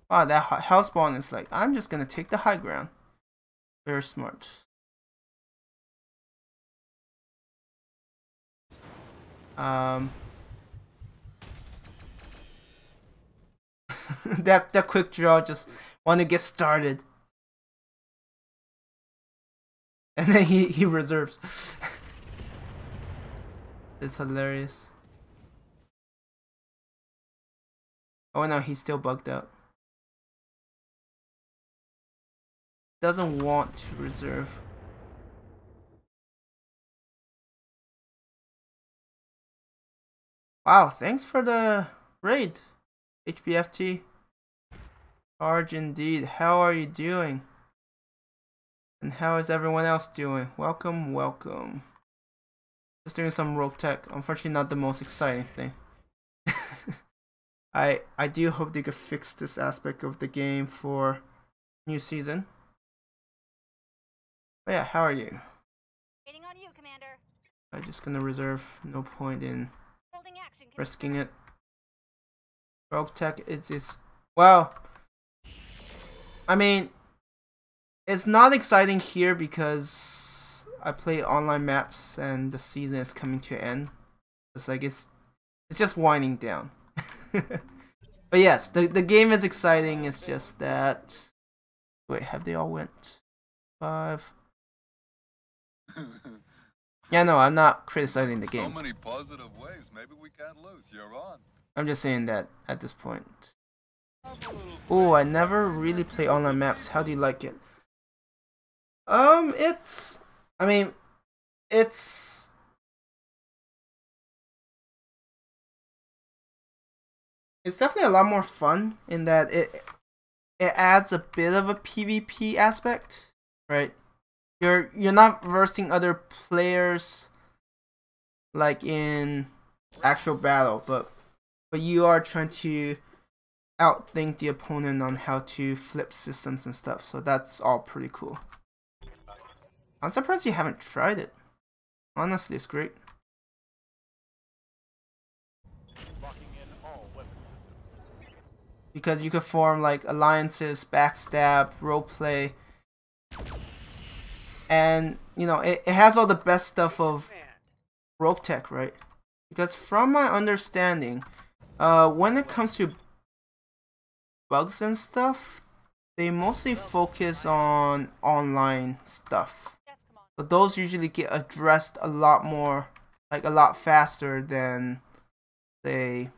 Wow, that house spawn is like, I'm just gonna take the high ground. Very smart. that quick draw, just want to get started, and then he reserves. It's hilarious. Oh no, he's still bugged out. Doesn't want to reserve. Wow, thanks for the raid, HBFT. Large indeed. How are you doing? And how is everyone else doing? Welcome, welcome. Just doing some Roguetech. Unfortunately, not the most exciting thing. I do hope they could fix this aspect of the game for new season. But yeah, how are you? Waiting on you, Commander. I'm just gonna reserve. No point in risking it. Roguetech is well, I mean, it's not exciting here because I play online maps and the season is coming to an end. It's like it's just winding down. But yes, the game is exciting. It's just that, wait, have they all went 5? Yeah, no, I'm not criticizing the So game. many positive ways. Maybe we can't lose. You're on. I'm just saying that at this point. Oh, I never really play online maps. How do you like it? It's definitely a lot more fun in that it adds a bit of a PvP aspect, right? You're not versing other players like in actual battle, but you are trying to outthink the opponent on how to flip systems and stuff. So that's all pretty cool. I'm surprised you haven't tried it. Honestly, it's great. Locking in all weapon systems. Because you could form like alliances, backstab, roleplay. And, you know, it has all the best stuff of Roguetech, right? Because from my understanding, when it comes to bugs and stuff, they mostly focus on online stuff. But those usually get addressed a lot more, like a lot faster than, say,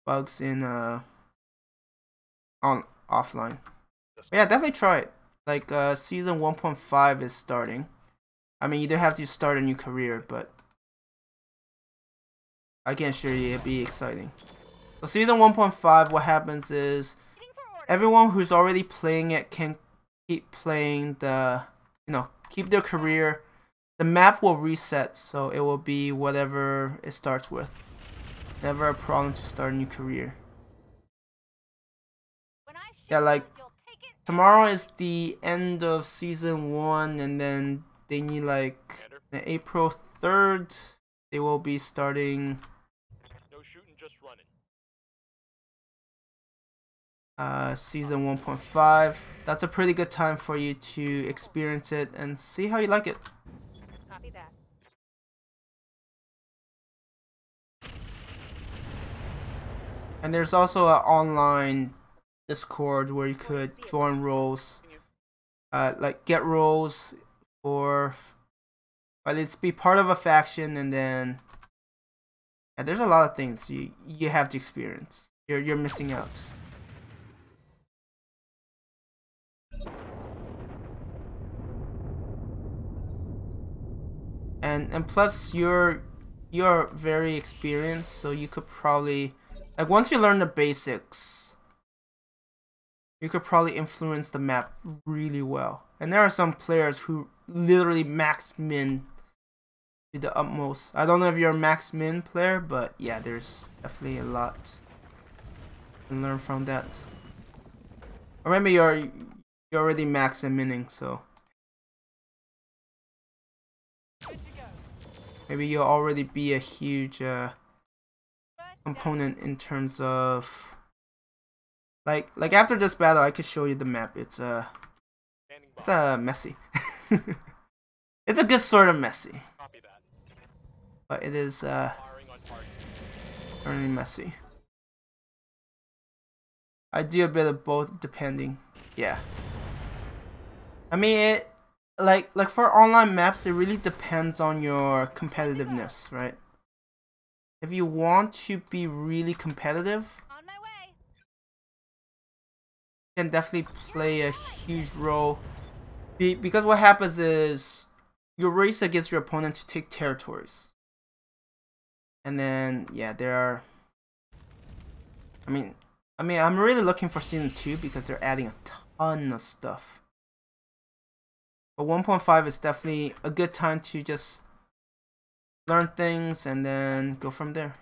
bugs in on offline. But yeah, definitely try it. Like season 1.5 is starting. I mean, you do have to start a new career, but I can assure you it'll be exciting. So season 1.5, what happens is everyone who's already playing it can keep playing the, you know, keep their career. The map will reset, so it will be whatever it starts with. Never a problem to start a new career. Yeah, like tomorrow is the end of season 1, and then they need like April 3rd. They will be starting. No shooting, just running. Season 1.5. That's a pretty good time for you to experience it and see how you like it. Copy that. And there's also an online Discord where you could join roles, like get roles for, but it's be part of a faction, and then there's a lot of things you have to experience. You're missing out. And plus you're very experienced, so you could probably, like, once you learn the basics, you could probably influence the map really well. And there are some players who literally max min to the utmost. I don't know if you're a max min player, but yeah, there's definitely a lot to learn from that. Or maybe you're already max and minning, so maybe you'll already be a huge component in terms of like after this battle, I could show you the map. It's messy. It's a good sort of messy, but it is really messy. I do a bit of both depending. Yeah, I mean it. Like for online maps, it really depends on your competitiveness, right? If you want to be really competitive, On my way. you can definitely play a huge role. Because what happens is you race against your opponent to take territories, and then yeah, there are. I mean, I'm really looking for season 2 because they're adding a ton of stuff. But 1.5 is definitely a good time to just learn things and then go from there.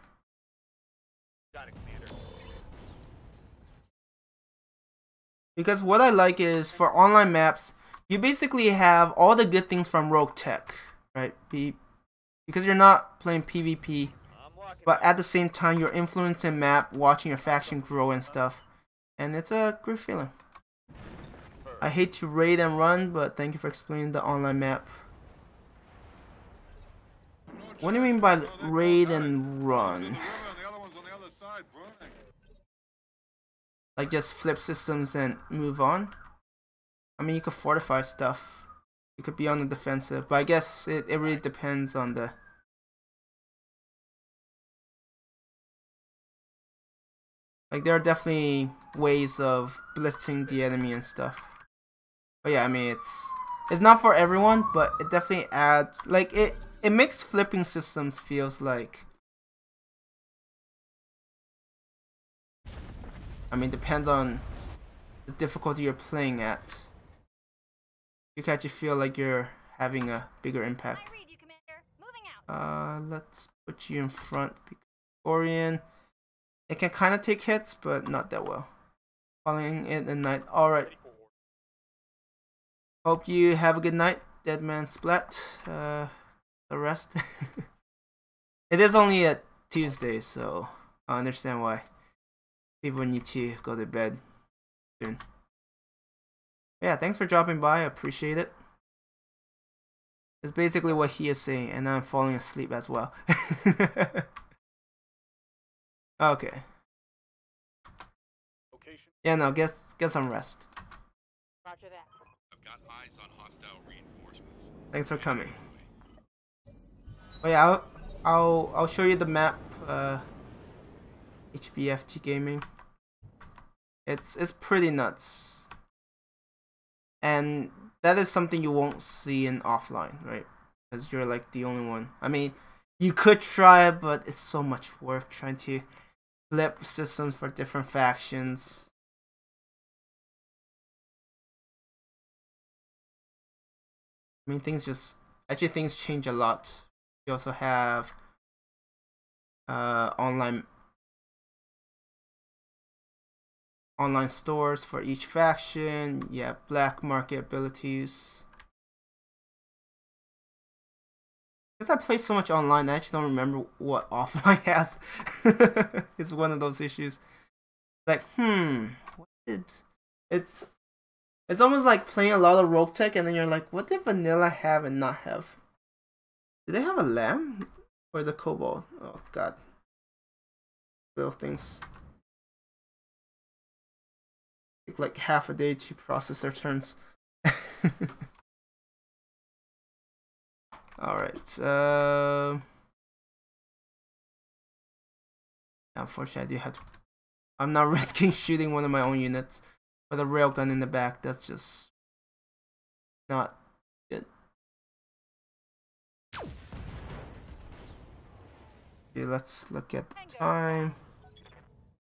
Because what I like is for online maps, you basically have all the good things from Roguetech, right? Because you're not playing PvP, but at the same time you're influencing map, watching your faction grow and stuff, and it's a great feeling. I hate to raid and run, but thank you for explaining the online map. What do you mean by raid and run? Like just flip systems and move on? I mean, you could fortify stuff. You could be on the defensive, but I guess it really depends on the... Like, there are definitely ways of blitzing the enemy and stuff. But yeah, I mean, it's not for everyone, but it definitely adds, like, it makes flipping systems feels like, I mean, depends on the difficulty you're playing at. You can actually feel like you're having a bigger impact. Let's put you in front. Orion. It can kind of take hits, but not that well. Calling it a night. Alright. Hope you have a good night. Dead Man Splat. The rest. It is only a Tuesday, so I understand why people need to go to bed soon. Yeah, thanks for dropping by. I appreciate it. It's basically what he is saying, and I'm falling asleep as well. Okay. Yeah, no, get some rest. Roger that. I've got eyes on hostile reinforcements. Thanks for coming. Oh yeah, I'll show you the map. HBFT Gaming. It's pretty nuts, and that is something you won't see in offline, right? Because you're like the only one. I mean, you could try it, but it's so much work trying to flip systems for different factions. I mean, things change a lot. You also have online stores for each faction. Yeah, black market abilities. Because I play so much online, I actually don't remember what offline has. It's one of those issues. Like, what did it's almost like playing a lot of Roguetech, and then you're like, what did vanilla have and not have? Do they have a lamb? Or is it cobalt? Oh god. Little things. Take like half a day to process their turns. Alright. Unfortunately, I do have to. I'm not risking shooting one of my own units with a railgun in the back. That's just not good. Okay, let's look at the time.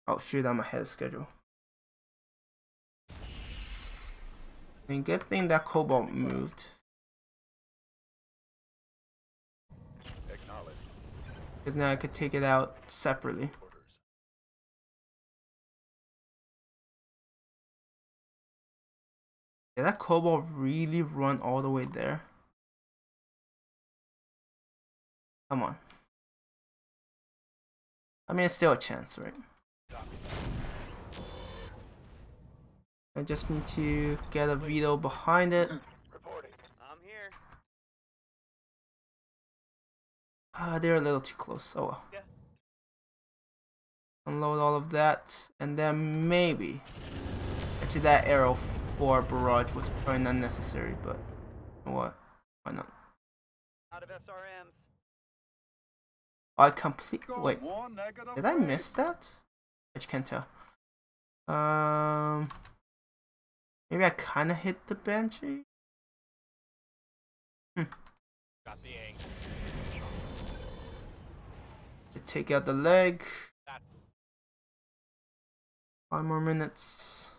Oh shoot, I'm ahead of schedule. I mean, good thing that cobalt moved. Because now I could take it out separately. Did that cobalt really run all the way there? Come on. I mean, it's still a chance, right? I just need to get a veto behind it. Reporting. I'm here. They're a little too close. Oh well. Yeah. Unload all of that, and then maybe. Actually, that arrow for barrage was probably not necessary, but you know what? Why not? Out of SRMs. I wait. Did I miss that? I just can't tell. Maybe I kind of hit the Banshee. Got the angle. Take out the leg. 5 more minutes.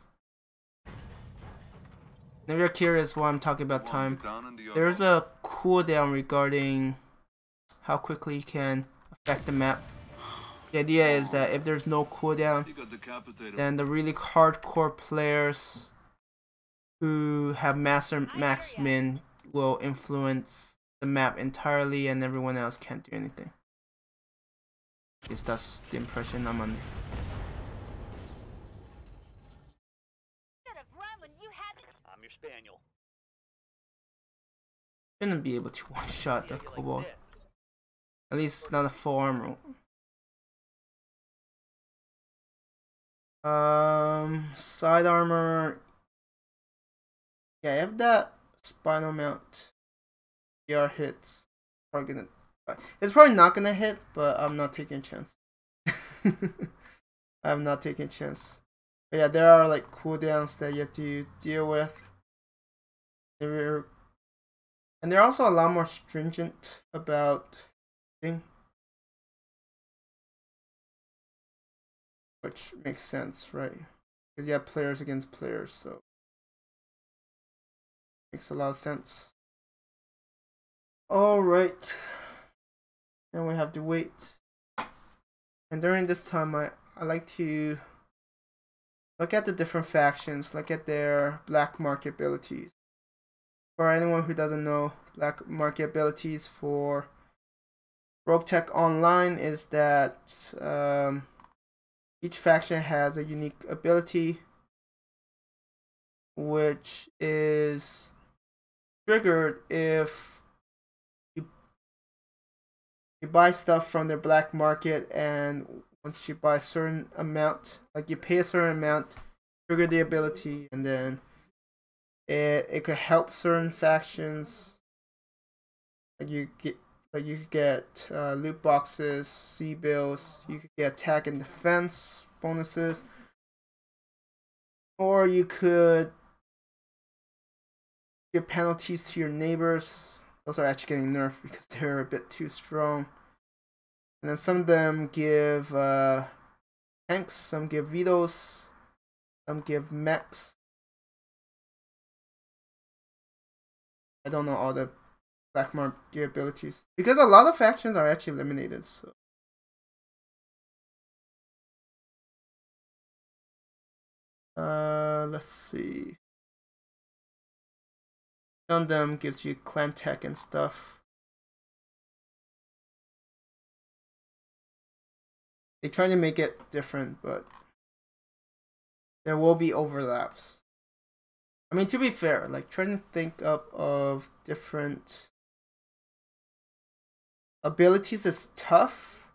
If you're curious why I'm talking about time, there's a cooldown regarding how quickly you can affect the map. The idea is that if there's no cooldown, then the really hardcore players who have master max min will influence the map entirely, and everyone else can't do anything. At least that's the impression I'm under. I'm your spaniel. Shouldn't be able to one-shot the cobalt. At least not a full armor. Side armor. Yeah, if that spinal mount PR hits, it's probably not gonna hit, but I'm not taking a chance. I'm not taking a chance. But yeah, there are like cooldowns that you have to deal with. And they're also a lot more stringent about thing, which makes sense, right? Because you have players against players, so makes a lot of sense. All right, then we have to wait. And during this time, I like to look at the different factions, look at their black market abilities. for anyone who doesn't know, black market abilities for Roguetech Online is that each faction has a unique ability which is triggered if you buy stuff from their black market, and once you buy a certain amount, like you pay a certain amount, trigger the ability, and then it could help certain factions. Like you could get loot boxes, C bills. You could get attack and defense bonuses, or you could give penalties to your neighbors. Those are actually getting nerfed because they're a bit too strong. And then some of them give tanks, some give vetoes, some give mechs. I don't know all the black market abilities because a lot of factions are actually eliminated. So let's see. Some of them gives you clan tech and stuff. They try to make it different, but there will be overlaps. I mean, to be fair, like trying to think up of different abilities is tough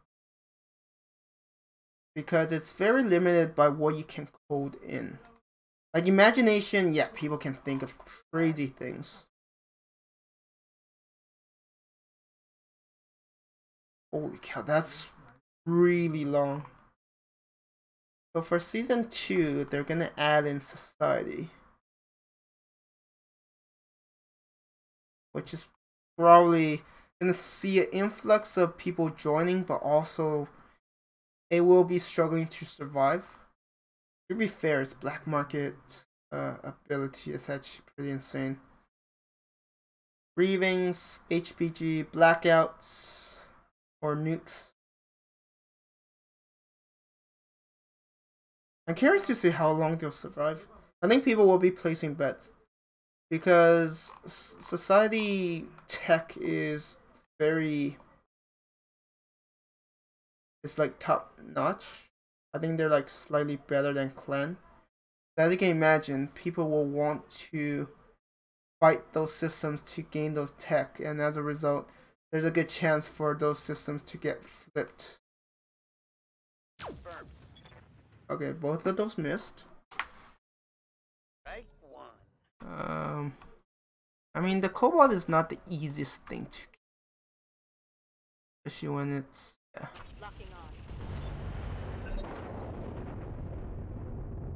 because it's very limited by what you can code in. Like imagination, yeah, people can think of crazy things. Holy cow, that's really long. So for season 2, they're gonna add in society, which is probably gonna see an influx of people joining, but also it will be struggling to survive. To be fair, its black market ability is actually pretty insane. Breathings, HPG, blackouts, or nukes. I'm curious to see how long they'll survive. I think people will be placing bets because society tech is very, it's like top notch. I think they're like slightly better than clan. As you can imagine, people will want to fight those systems to gain those tech, and as a result, there's a good chance for those systems to get flipped. Okay, both of those missed. Right one. I mean, the cobalt is not the easiest thing to, especially when it's Locking on.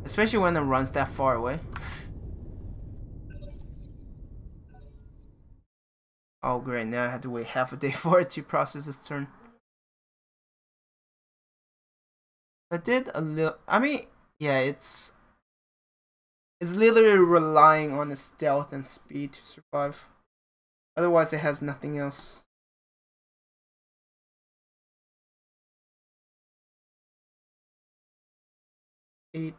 especially when it runs that far away. Oh great, now I have to wait half a day for it to process its turn. I did a little, I mean, yeah, it's literally relying on its stealth and speed to survive. Otherwise it has nothing else. Eight.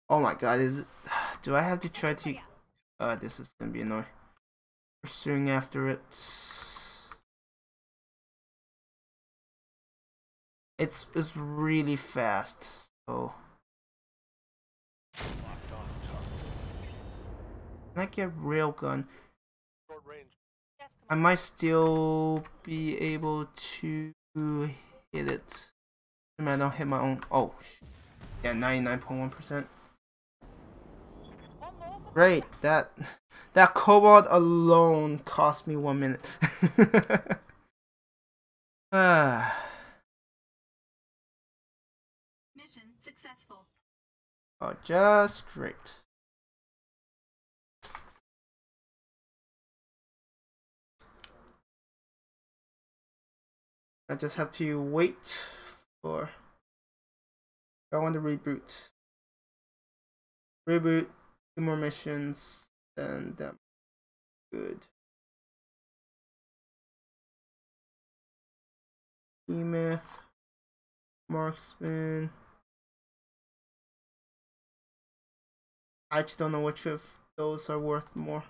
Oh my god, is it, do I have to try to this is gonna be annoying. Pursuing after it. It's really fast, so can I get railgun? Short range. I might still be able to hit it. I mean, I don't hit my own. Oh, yeah, 99.1%. Great, that cobalt alone cost me 1 minute. Mission successful. Oh, just great. I just have to wait for. I want to reboot. Reboot. 2 more missions, and good. E-myth, marksman. I just don't know which of those are worth more.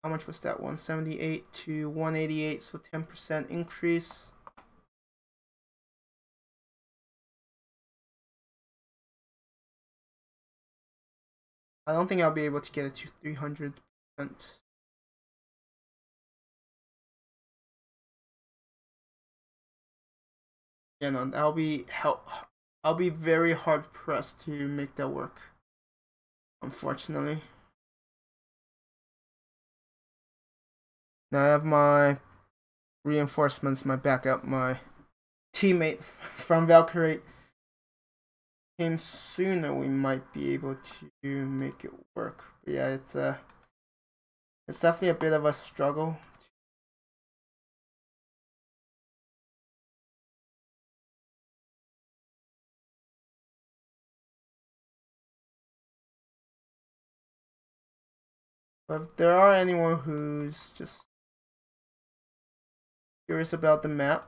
how much was that? 178 to 188, so 10% increase. I don't think I'll be able to get it to 300%. Yeah, no, I'll be very hard pressed to make that work, unfortunately. Now I have my reinforcements, my backup, my teammate from Valkyrie came sooner. We might be able to make it work. But yeah, it's definitely a bit of a struggle. But if there are anyone who's just curious about the map,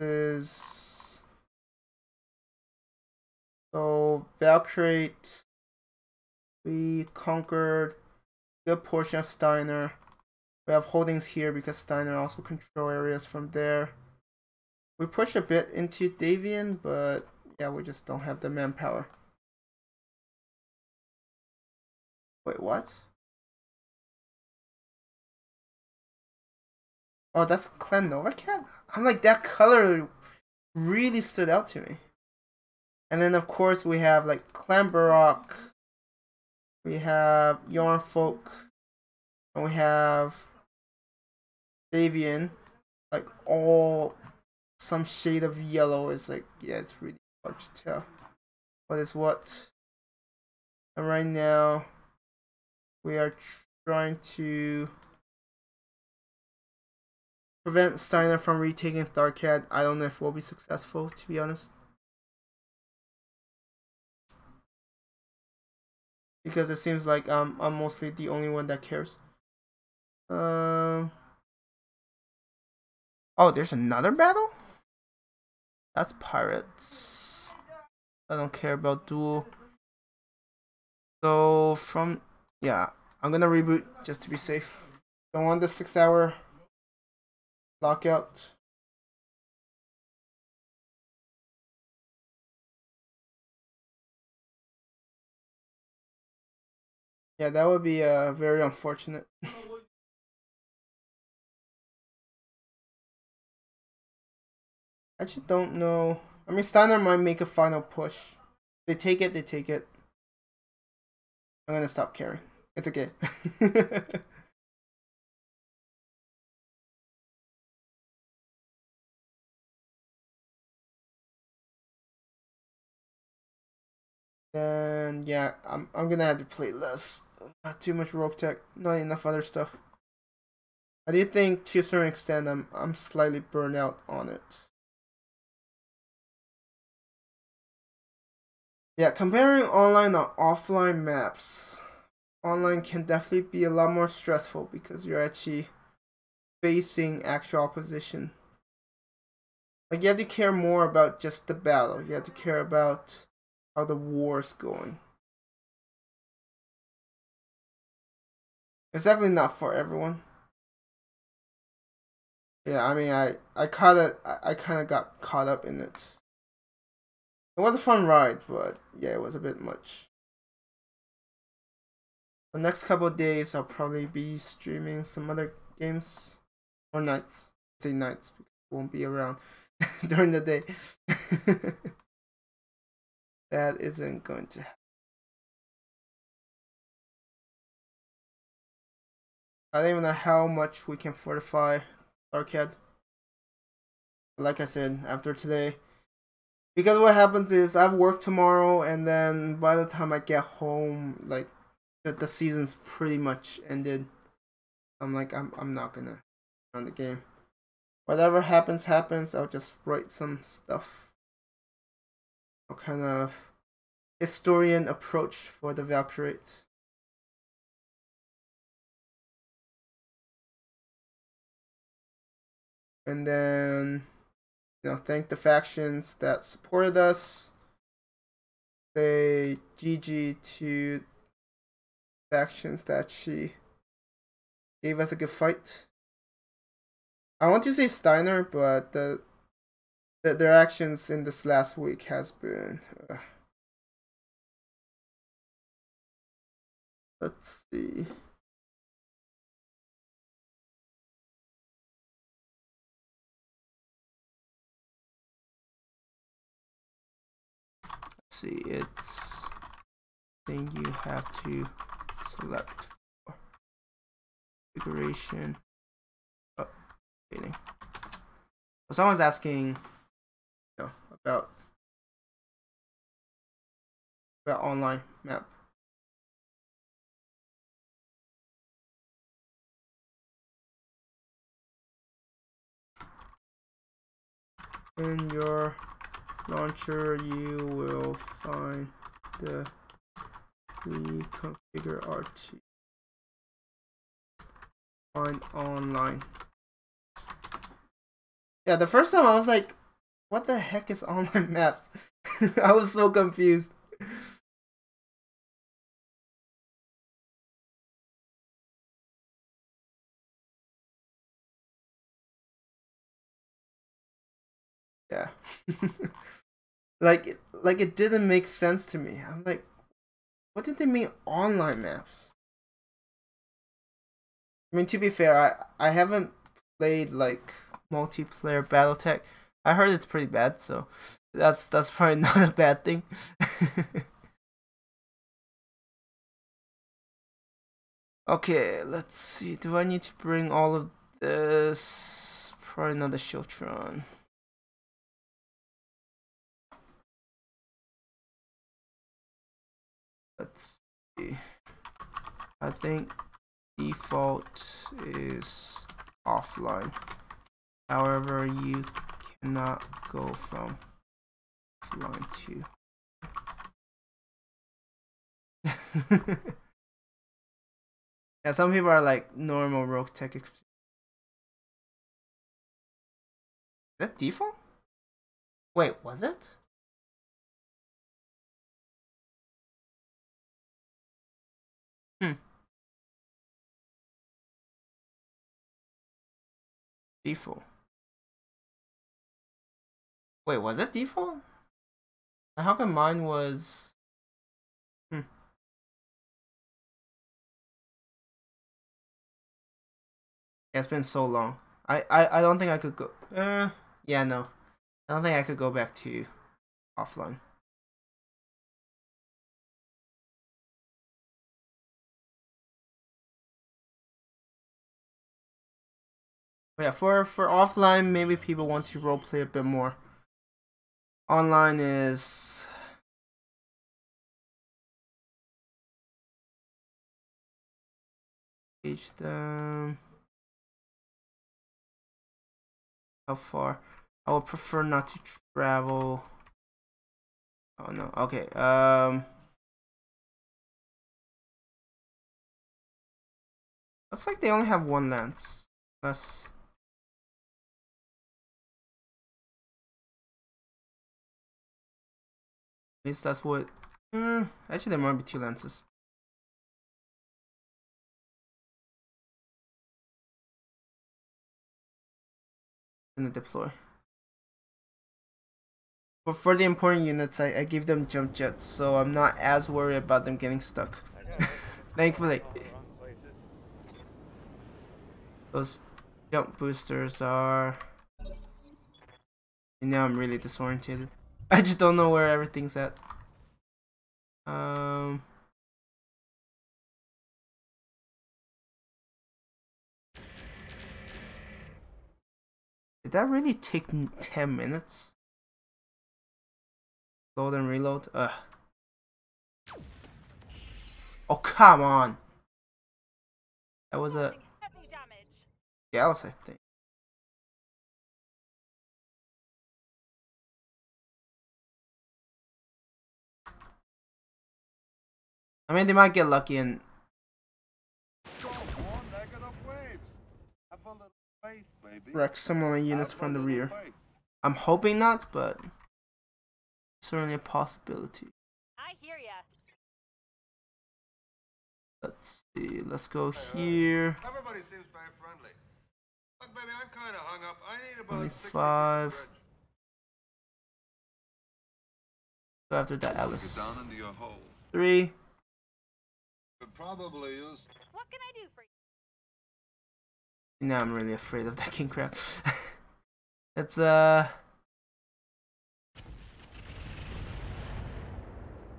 is so Valkyrie, we conquered a good portion of Steiner. We have holdings here because Steiner also control areas from there. We push a bit into Davian, but yeah, we just don't have the manpower. Wait, what? Oh, that's Clan Novacat? I'm like, that color really stood out to me. And then, of course, we have like Clan Baroque, we have Yarn Folk, and we have Davian. Like, all some shade of yellow. Is like, yeah, it's really hard to tell what is what. And right now, we are trying to prevent Steiner from retaking Tharkad. I don't know if we'll be successful, to be honest. Because it seems like I'm mostly the only one that cares. Oh, there's another battle? That's pirates. I don't care about duel. So from, yeah, I'm gonna reboot just to be safe. Don't want the 6-hour lockout. Yeah, that would be very unfortunate. I just don't know. I mean, Steiner might make a final push. They take it, they take it. I'm gonna stop caring. It's okay. Then yeah, I'm gonna have to play less. Not too much Roguetech, not enough other stuff. I do think to a certain extent I'm slightly burned out on it. Yeah, comparing online and offline maps. Online can definitely be a lot more stressful because you're actually facing actual opposition. Like, you have to care more about just the battle. You have to care about how the war's going. It's definitely not for everyone. Yeah, I mean, I kind of got caught up in it. It was a fun ride, but yeah, it was a bit much. The next couple of days, I'll probably be streaming some other games. Or nights. I say nights, because I won't be around during the day. That isn't going to happen. I don't even know how much we can fortify Arcade. Like I said, after today. Because what happens is, I have work tomorrow, and then by the time I get home, like, the season's pretty much ended. I'm like, I'm not gonna run the game. Whatever happens, happens. I'll just write some stuff. I'll kind of historian approach for the Valkyrie. And then, thank the factions that supported us. Say GG to factions that she gave us a good fight. I want to say Steiner, but their actions in this last week has been. Let's see. See, it's thing you have to select for configuration. Oh, waiting. So someone's asking, about online map. In your launcher, you will find the reconfigure RT. Find online. Yeah, the first time I was like, what the heck is online maps? I was so confused. Yeah. like it didn't make sense to me. I'm like, what did they mean online maps? I mean, to be fair, I haven't played like multiplayer Battletech. I heard it's pretty bad, so that's probably not a bad thing. Okay, let's see. Do I need to bring all of this? Probably not the Shiltron. Let's see. I think default is offline. However, you cannot go from offline to. Yeah, some people are like normal Roguetech. Is that default? Wait, was it? Default. Wait, was it default? How come mine was? Yeah, it's been so long. I don't think I could go. Yeah, no. I don't think I could go back to offline. But yeah, for offline, maybe people want to roleplay a bit more. Online is page them. How far? I would prefer not to travel. Oh no. Okay. Looks like they only have one lance. That's. At least that's what. Actually, there might be two lances. In the deploy. But for the important units, I give them jump jets, so I'm not as worried about them getting stuck. Thankfully. Those jump boosters are. And now I'm really disoriented. I just don't know where everything's at. Did that really take 10 minutes? Load and reload? Oh, come on! That was a Gauss, I think. I mean, they might get lucky and wreck some of my units from the rear. I'm hoping not, but certainly a possibility. I hear ya. Let's see. Let's go here. Everybody seems very friendly. Look, baby, I'm kind of hung up. I need about Only 60 5. bread. Go after that Get Alice. down into your hole. 3. It probably is. What can I do for you? Now I'm really afraid of that king crab. It's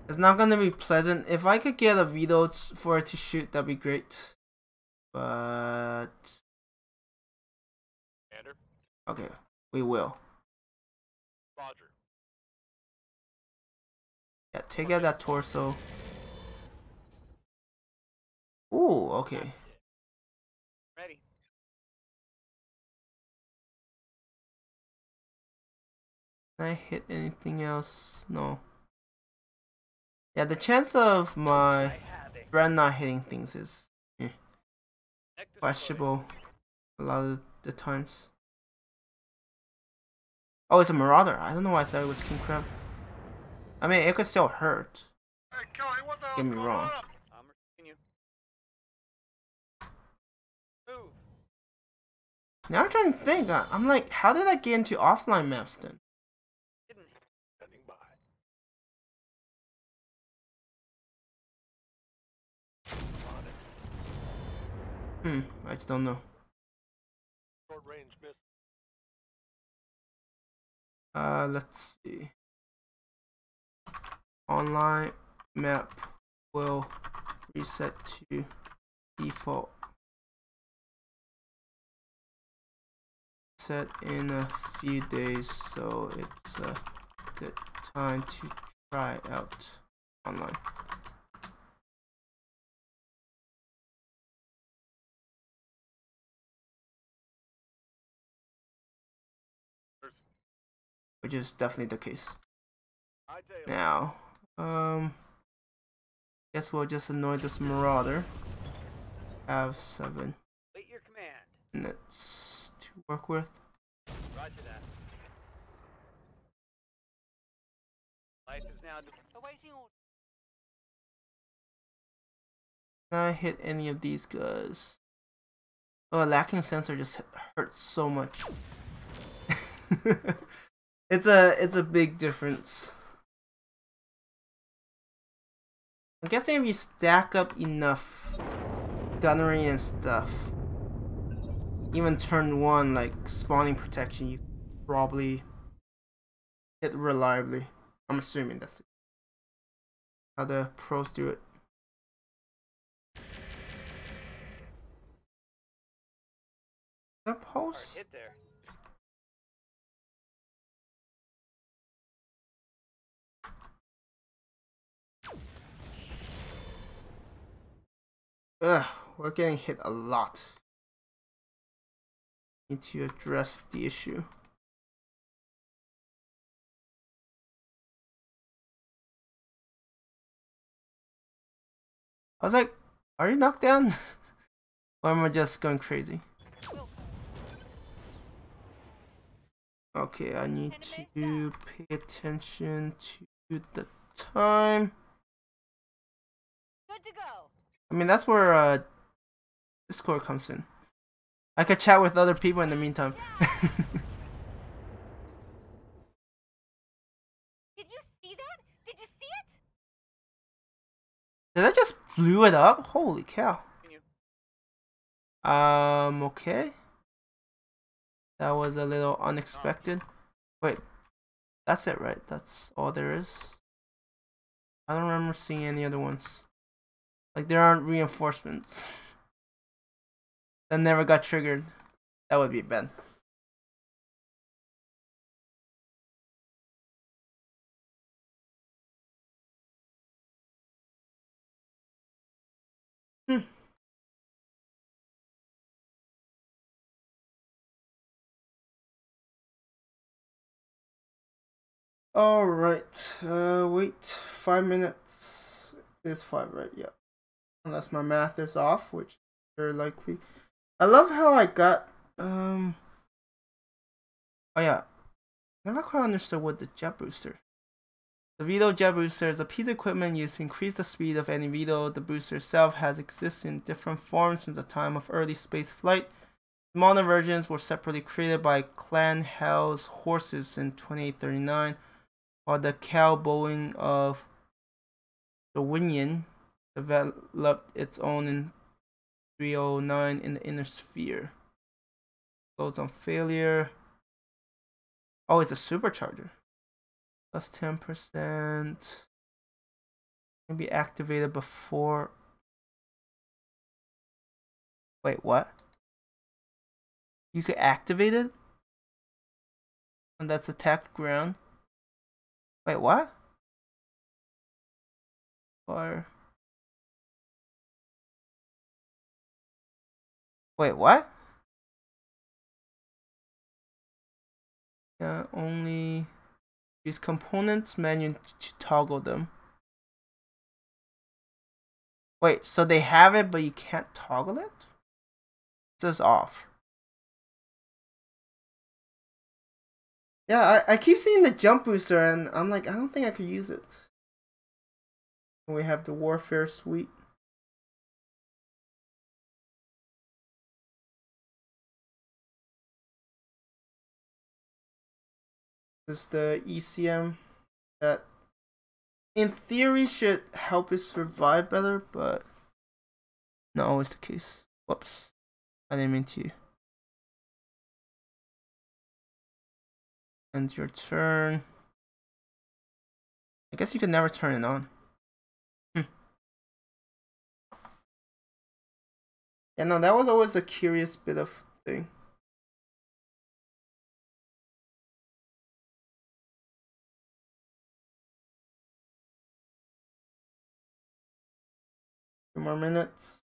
It's not gonna be pleasant. If I could get a veto for it to shoot, that'd be great. But Commander. okay, we will. Roger. Yeah, take out that torso. Ooh, okay. Ready. Can I hit anything else? No. Yeah, the chance of my friend not hitting things is questionable a lot of the times. Oh, it's a marauder. I don't know why I thought it was king crab. I mean, it could still hurt. Hey, Kelly, what the hell's Get me going wrong. on? I'm receiving you. Move. Now I'm trying to think. I'm like, how did I get into offline maps then? Hidden. Standing by. On it. I just don't know. Short range miss. Let's see. Online map will reset to default. Set in a few days, so it's a good time to try out online. Which is definitely the case. I tell you, Now, guess we'll just annoy this marauder. Have 7 Wait your command. minutes to work with. Roger that. Life is now awaiting orders. Can I hit any of these guys? Oh, a lacking sensor just hurts so much. It's a big difference. I'm guessing if you stack up enough gunnery and stuff, even turn 1 like spawning protection, you probably hit reliably. I'm assuming that's how the pros do it. That post? Hit there. Ugh, we're getting hit a lot. Need to address the issue. I was like, are you knocked down? Or am I just going crazy? Okay, I need to pay attention to the time. Good to go. I mean, that's where Discord comes in. I could chat with other people in the meantime. Did you see that? Did you see it? Did I just blew it up? Holy cow. Continue. Okay. That was a little unexpected. Wait, that's it, right? That's all there is? I don't remember seeing any other ones. Like, there aren't reinforcements. That never got triggered. That would be bad. Alright, wait, 5 minutes is 5, right? Yeah. Unless my math is off, which is very likely. I love how I got, oh yeah. Never quite understood what the jet booster The Veto jet booster is a piece of equipment used to increase the speed of any Veto. The booster itself has existed in different forms since the time of early space flight. Modern versions were separately created by Clan Hell's Horses in 2839, while the cowboying of the Winyan developed its own in 309 in the inner sphere. Loads on failure. Oh, it's a supercharger. Plus 10%. Can be activated before. Wait, what? You could activate it? And that's attacked ground. Wait, what? Or. Wait, what? Yeah, only use components menu to toggle them. Wait, so they have it, but you can't toggle it? It says off. Yeah, I keep seeing the jump booster, and I'm like, I don't think I could use it. We have the warfare suite. This is the ECM that in theory should help it survive better, but not always the case. Whoops. I didn't mean to. End your turn. I guess you can never turn it on. Yeah, no, that was always a curious bit of thing. Two more minutes.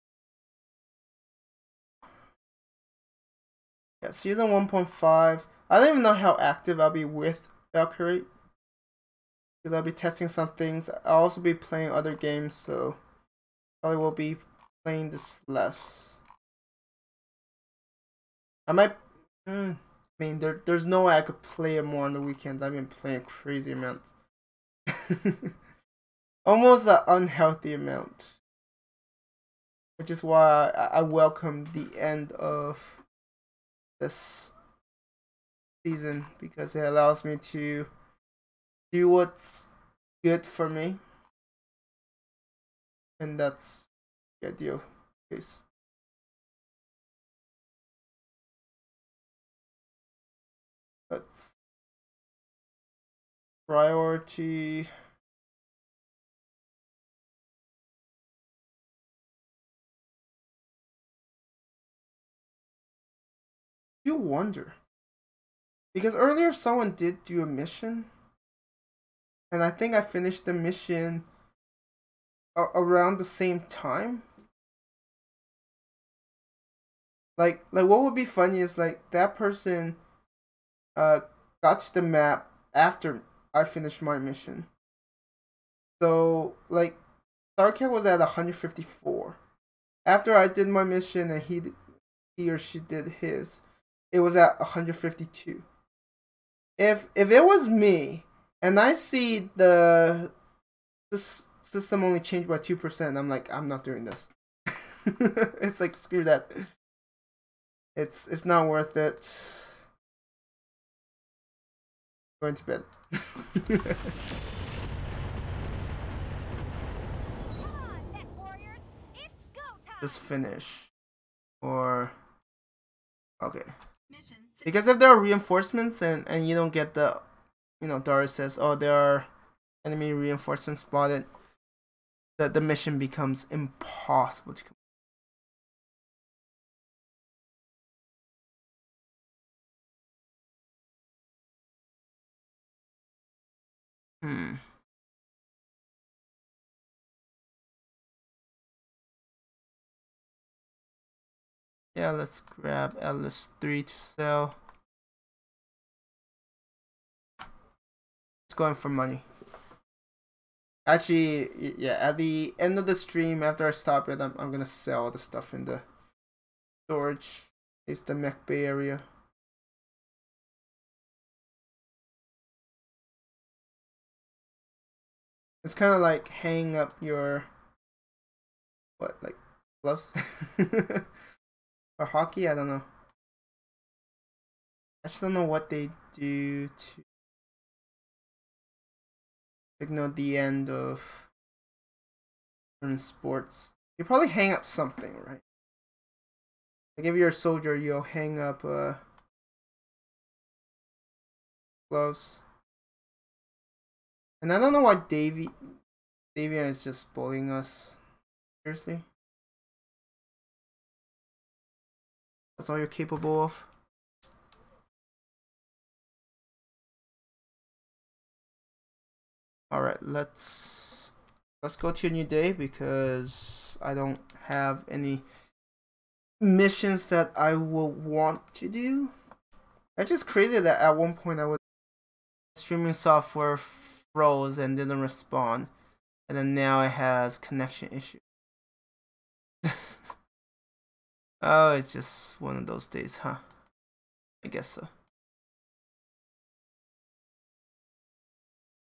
Yeah, season 1.5. I don't even know how active I'll be with Valkyrie, because I'll be testing some things. I'll also be playing other games, so probably will be playing this less. I might. I mean, there's no way I could play it more on the weekends. I've been playing crazy amounts. Almost an unhealthy amount. Which is why I welcome the end of this season, because it allows me to do what's good for me. And that's the ideal case. That's priority. You wonder, because earlier someone did do a mission, and I think I finished the mission around the same time. Like what would be funny is like that person got to the map after I finished my mission. So like Starcat was at 154. After I did my mission and he or she did his, it was at 152. If it was me and I see this system only changed by 2%, I'm like, I'm not doing this. It's like, screw that. It's not worth it. Going to bed. Just finish. Or okay. Because if there are reinforcements and you don't get the, Dara says, oh, there are enemy reinforcements spotted, the mission becomes impossible to complete. Yeah, let's grab LS3 to sell. It's going for money. Actually, yeah, at the end of the stream, after I stop it, I'm gonna sell all the stuff in the storage. It's the Mech Bay area. It's kind of like hanging up your what, like gloves or hockey. I don't know. I just don't know what they do to signal the end of certain sports. You probably hang up something, right? Like if you're a soldier, you'll hang up gloves. And I don't know why Davian is just bullying us. Seriously? That's all you're capable of? Alright, let's go to a new day because I don't have any missions that I will want to do. It's just crazy that at one point I was streaming software froze and didn't respond, and then now it has connection issues. Oh, it's just one of those days, huh? I guess so.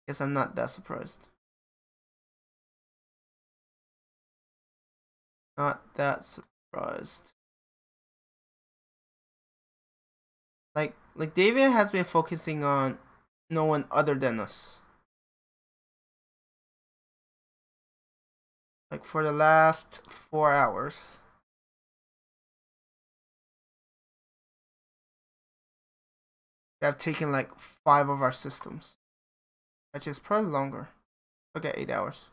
Guess I'm not that surprised. Not that surprised. Like David has been focusing on no one other than us. Like for the last 4 hours. I've taken like 5 of our systems. Which is probably longer. Okay, 8 hours.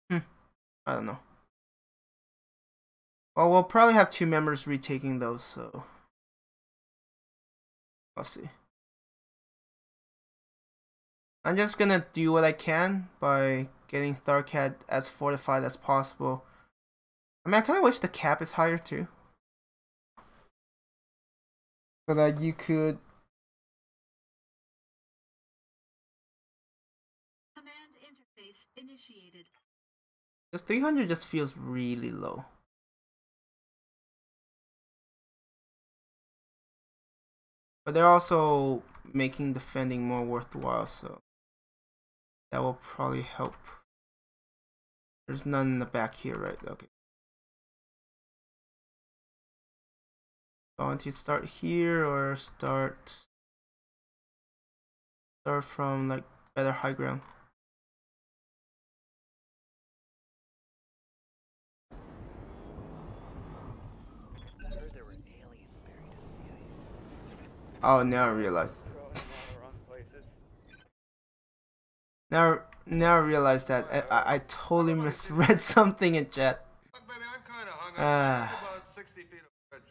I don't know. Well, we'll probably have 2 members retaking those, so I'll see. I'm just gonna do what I can by getting Tharkat as fortified as possible. I mean, I kinda wish the cap is higher too. So that you could... Command interface initiated. This 300 just feels really low. But they're also making defending more worthwhile, so that will probably help. There's none in the back here, right? Okay. I want to start here or start from like better high ground. Oh, now I realize. Now I realize that I totally misread something in chat. Look, baby, I'm kind of hung up. About 60 feet of bridge.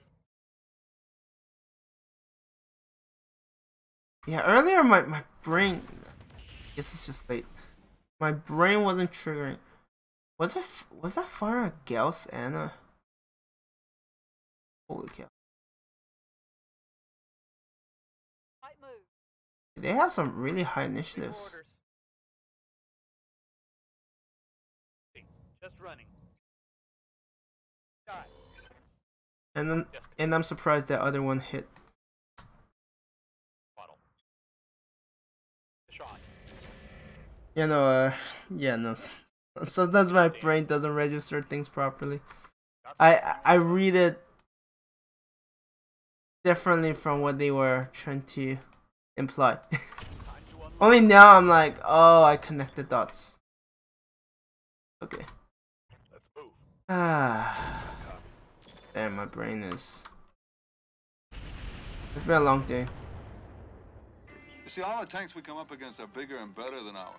Yeah, earlier my brain. I guess it's just late. My brain wasn't triggering. Was that fire a Gauss Anna? Holy cow! They have some really high initiatives. Just running. And I'm surprised that other one hit. Shot. You know, yeah, no. Sometimes my brain doesn't register things properly. I read it differently from what they were trying to imply. Only now I'm like, oh, I connect the dots. Okay. Ah, damn, my brain is. It's been a long day. You see, all the tanks we come up against are bigger and better than ours.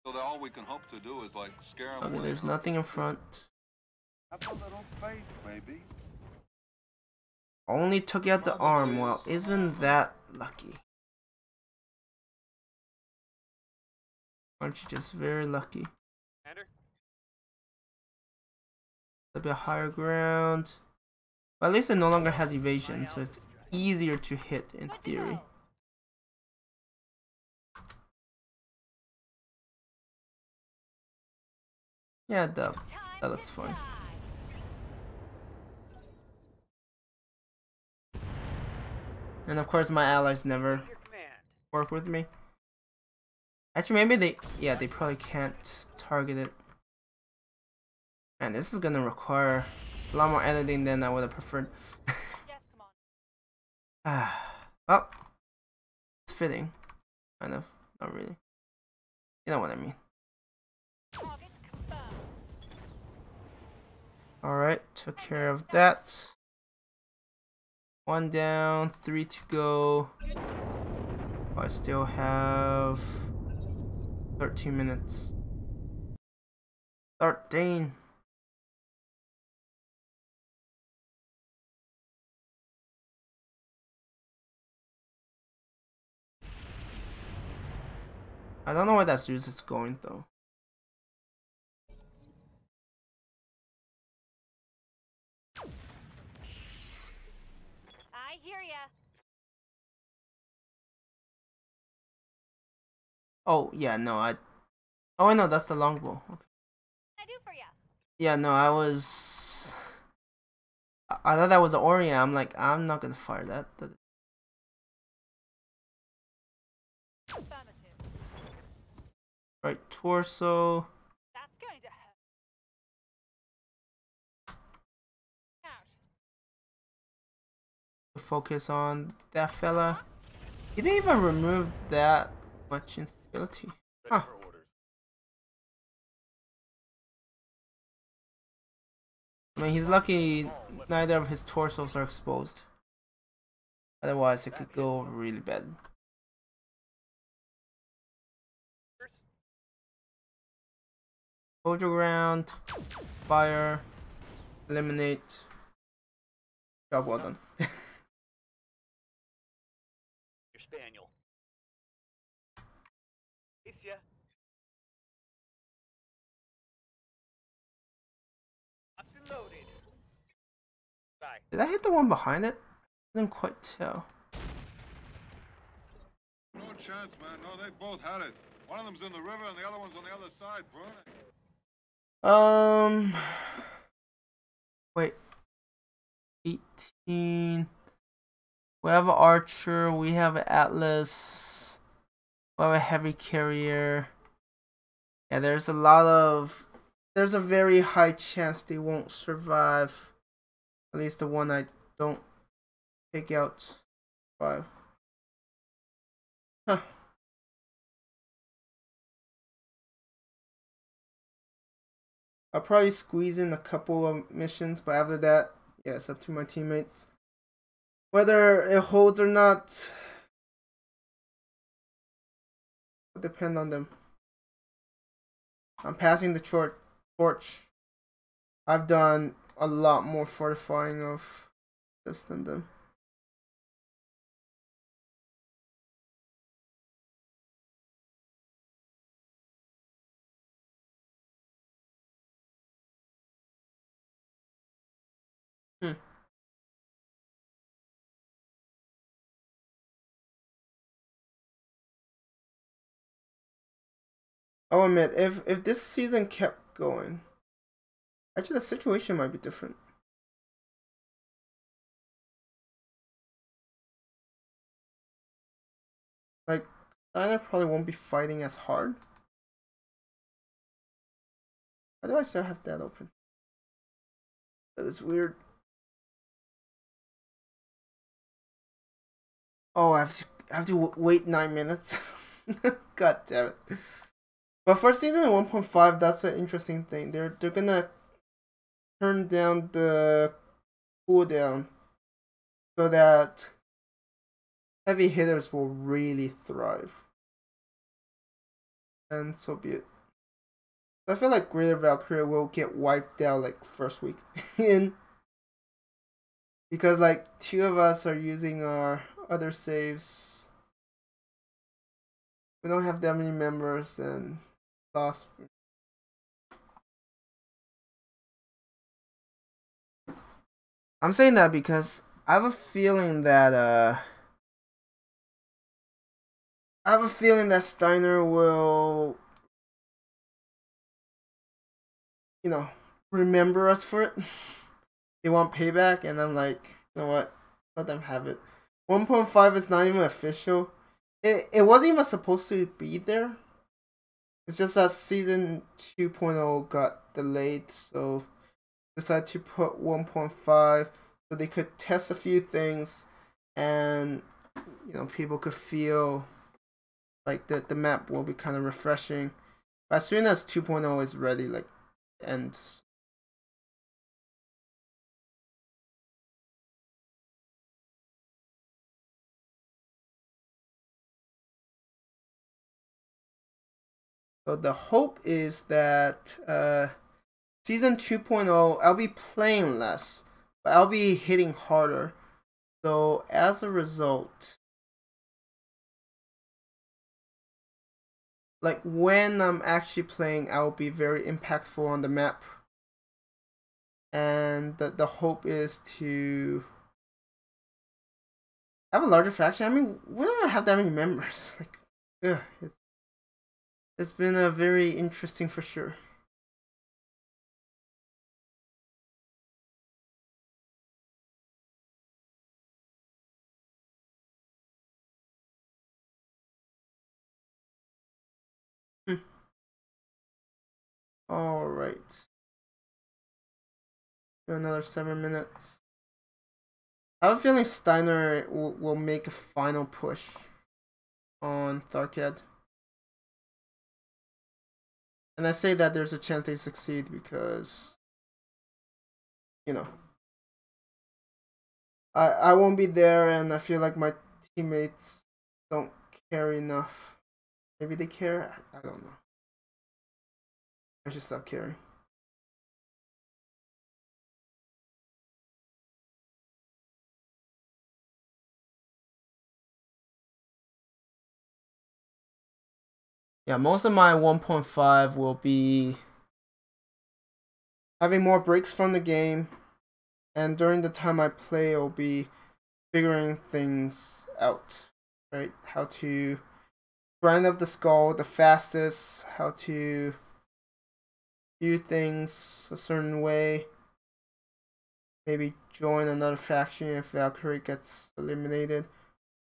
So that all we can hope to do is like scare them Okay, away. there's nothing in front. Have a little faith, baby. Only took out the arm. Well, isn't that lucky? Aren't you just very lucky? A bit higher ground. But at least it no longer has evasion, so it's easier to hit in theory. Yeah, that looks fine. And of course, my allies never Your command. work with me. Actually, maybe they, yeah, they probably can't target it. And this is gonna require a lot more editing than I would have preferred. Yes, come on. Well, it's fitting, kind of, not really. You know what I mean. Target confirmed. Alright, took care of that. 1 down, 3 to go. I still have 13 minutes. 13. I don't know where that Zeus is going though. I hear ya. Oh yeah, no, oh no, that's the longbow. Okay. I do for ya. Yeah, no, I thought that was an Orient. I'm like, I'm not gonna fire that. Affirmative. Right torso. That's going to hurt. Out. Focus on that fella. He didn't even remove that much instability. Ready Huh. for orders. I mean, he's lucky neither of his torsos are exposed. Otherwise, it could go really bad. Hold your ground. Fire. Eliminate. Job well done. Your spaniel. It's ya. Locked and loaded. Bye. Did I hit the one behind it? I didn't quite tell. No chance, man. No, they both had it. One of them's in the river and the other one's on the other side, burning. Wait. 18. We have an archer. We have an atlas. We have a heavy carrier. Yeah, there's a very high chance they won't survive. At least the one I don't take out. 5. Huh. I'll probably squeeze in a couple of missions, but after that, yeah, it's up to my teammates. Whether it holds or not, will depend on them. I'm passing the torch. I've done a lot more fortifying of this than them. I'll admit, if this season kept going, actually the situation might be different. Like, Steiner probably won't be fighting as hard. Why do I still have that open? That is weird. Oh, I have to wait 9 minutes. God damn it. But for season 1.5, that's an interesting thing. They're gonna turn down the cooldown so that heavy hitters will really thrive. And so be it. I feel like Greater Valkyria will get wiped out like first week in, because like 2 of us are using our other saves. We don't have that many members and lost. I'm saying that because I have a feeling that Steiner will, you know, remember us for it. They want payback, and I'm like, you know what? Let them have it. 1.5 is not even official. It wasn't even supposed to be there. It's just that season 2.0 got delayed, so decided to put 1.5 so they could test a few things, and you know, people could feel like the map will be kind of refreshing. But as soon as 2.0 is ready, like, ends. So the hope is that season 2.0, I'll be playing less, but I'll be hitting harder. So as a result, like when I'm actually playing, I'll be very impactful on the map. And the hope is to have a larger faction. I mean, we don't have that many members. Like, yeah, it's been a very interesting for sure. All right. Another 7 minutes. I have a feeling Steiner will make a final push on Tharkad. And I say that there's a chance they succeed because, you know, I won't be there, and I feel like my teammates don't care enough. Maybe they care? I don't know. I should stop caring. Yeah, most of my 1.5 will be having more breaks from the game, and during the time I play, I'll be figuring things out, right? How to grind up the skull the fastest, how to do things a certain way, maybe join another faction if Valkyrie gets eliminated,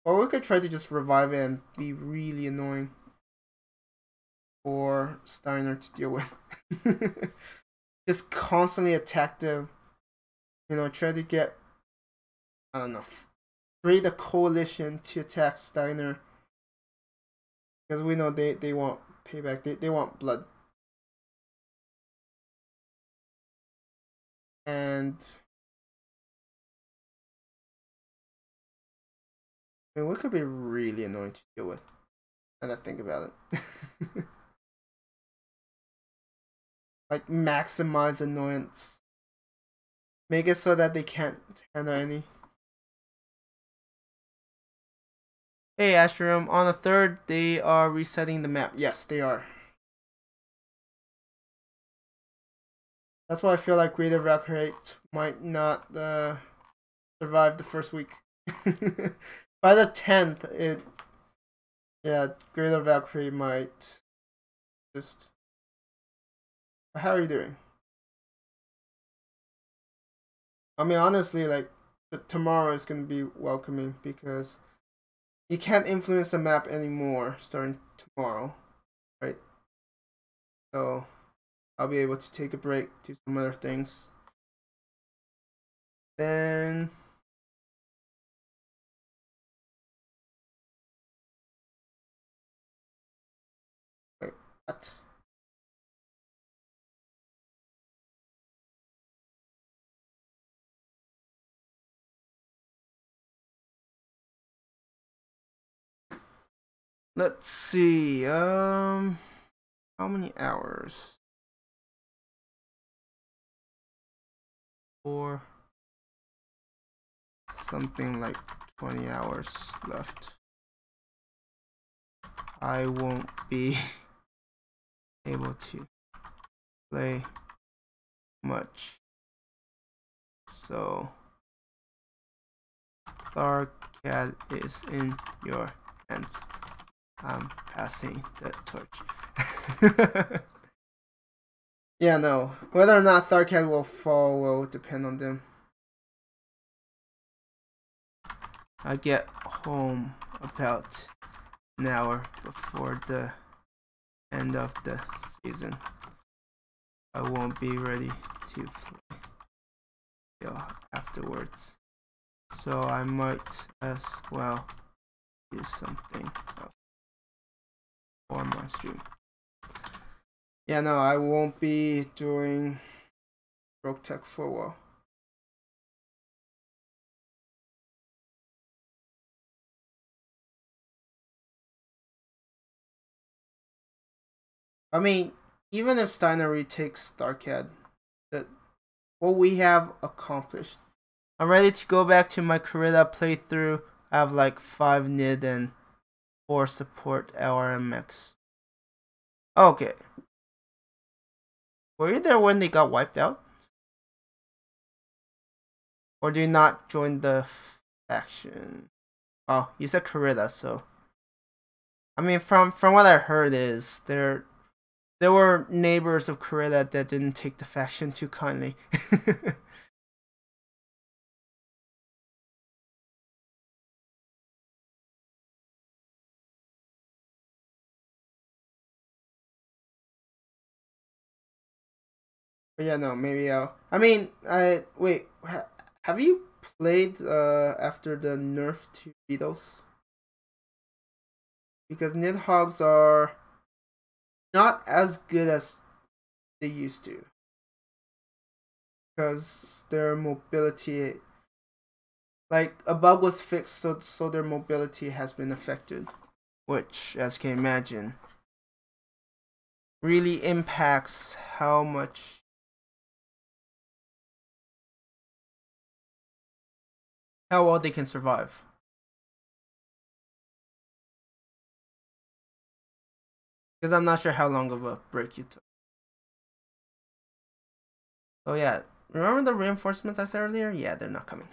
or we could try to just revive it and be really annoying for Steiner to deal with. Just constantly attack them, you know, try to get, I don't know, create a coalition to attack Steiner, because we know they want payback, they want blood. And I mean, what could be really annoying to deal with, and I think about it. Like, maximize annoyance. Make it so that they can't handle any. Hey Ashram, on the 3rd, they are resetting the map. Yes, they are. That's why I feel like Greater Valkyrie might not survive the first week. By the 10th, Greater Valkyrie might just... How are you doing? I mean, honestly, like, tomorrow is going to be welcoming because you can't influence the map anymore starting tomorrow, right? So I'll be able to take a break, do some other things. Then wait, what? Let's see. How many hours? 4. Something like 20 hours left. I won't be able to play much. So Tharkad is in your hands. I'm passing the torch. Yeah, no. Whether or not Tharkad will fall will depend on them. I get home about an hour before the end of the season, I won't be ready to play till afterwards. So I might as well do something for my stream. Yeah, no, I won't be doing Roguetech for a while. I mean, even if Steiner retakes Darkhead, that what we have accomplished. I'm ready to go back to my Corrida playthrough. I have like 5 NID and 4 support LRM mechs. Okay. Were you there when they got wiped out? Or do you not join the faction? Oh, you said Corrida, so. I mean, from what I heard is there were neighbors of Corrida that didn't take the faction too kindly. But yeah, no, maybe I'll. I mean, wait. Have you played after the nerf to Beatles? Because Nidhogs are not as good as they used to. Because their mobility, like a bug was fixed, so their mobility has been affected, which, as you can imagine, really impacts how well they can survive. Because I'm not sure how long of a break you took. Oh yeah, remember the reinforcements I said earlier? Yeah, they're not coming.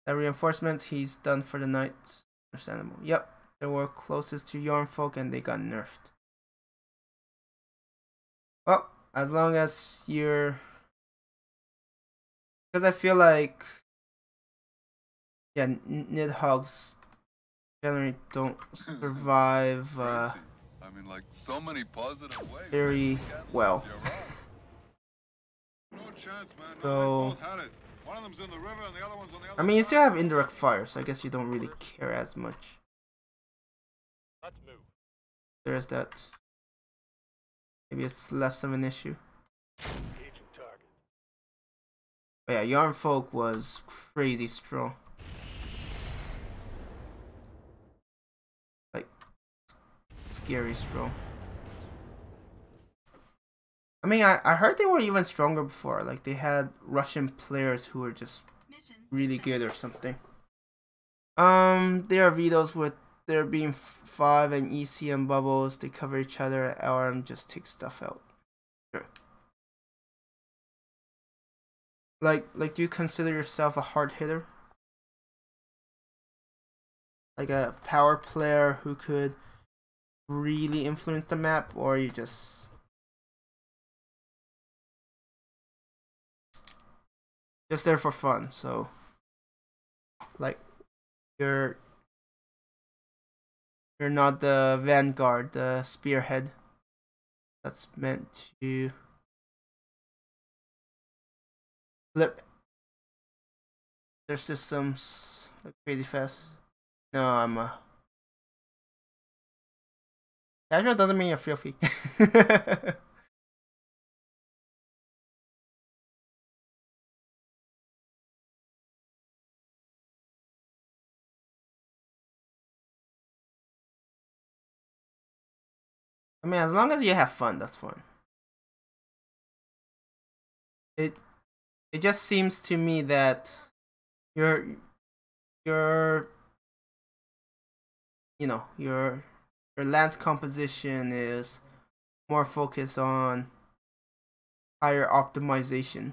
The reinforcements, he's done for the night. Understandable. Yep, they were closest to Yarnfolk and they got nerfed. Well, as long as you're... Because I feel like... Yeah, Nidhogs generally don't survive I mean, like, so many positive ways. very well. No chance, man. No, So, they both had it. One of them's in the river and the other one's on the other I mean, you side. still have indirect fire, so I guess you don't really care as much. Let's move. There's that. Maybe it's less of an issue. Engaging target. But yeah, Yarnfolk was crazy strong. Like, scary strong. I mean, I heard they were even stronger before. Like, they had Russian players who were just really good or something. There are vetoes with there being 5 and ECM bubbles. They cover each other. LRM just takes stuff out. Sure. Like, do you consider yourself a hard hitter? Like a power player who could really influence the map, or you just there for fun? So, like, you're not the vanguard, the spearhead that's meant to flip their systems like crazy fast. No, I'm a casual doesn't mean you're filthy. I mean, as long as you have fun, that's fun. It just seems to me that your you know, your lance composition is more focused on higher optimization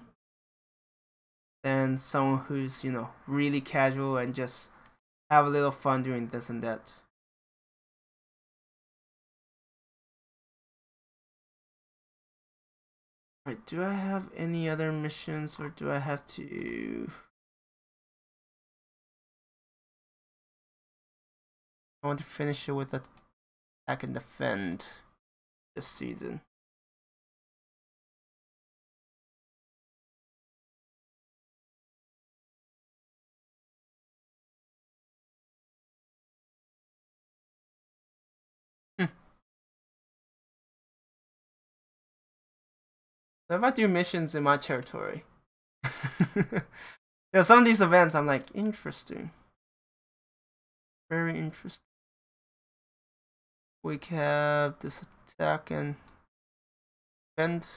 than someone who's, you know, really casual and just have a little fun doing this and that. Alright, do I have any other missions or do I have to... I want to finish it with attack and defend this season. So if I do missions in my territory, yeah, some of these events I'm like, interesting, very interesting. We have this attack and defend.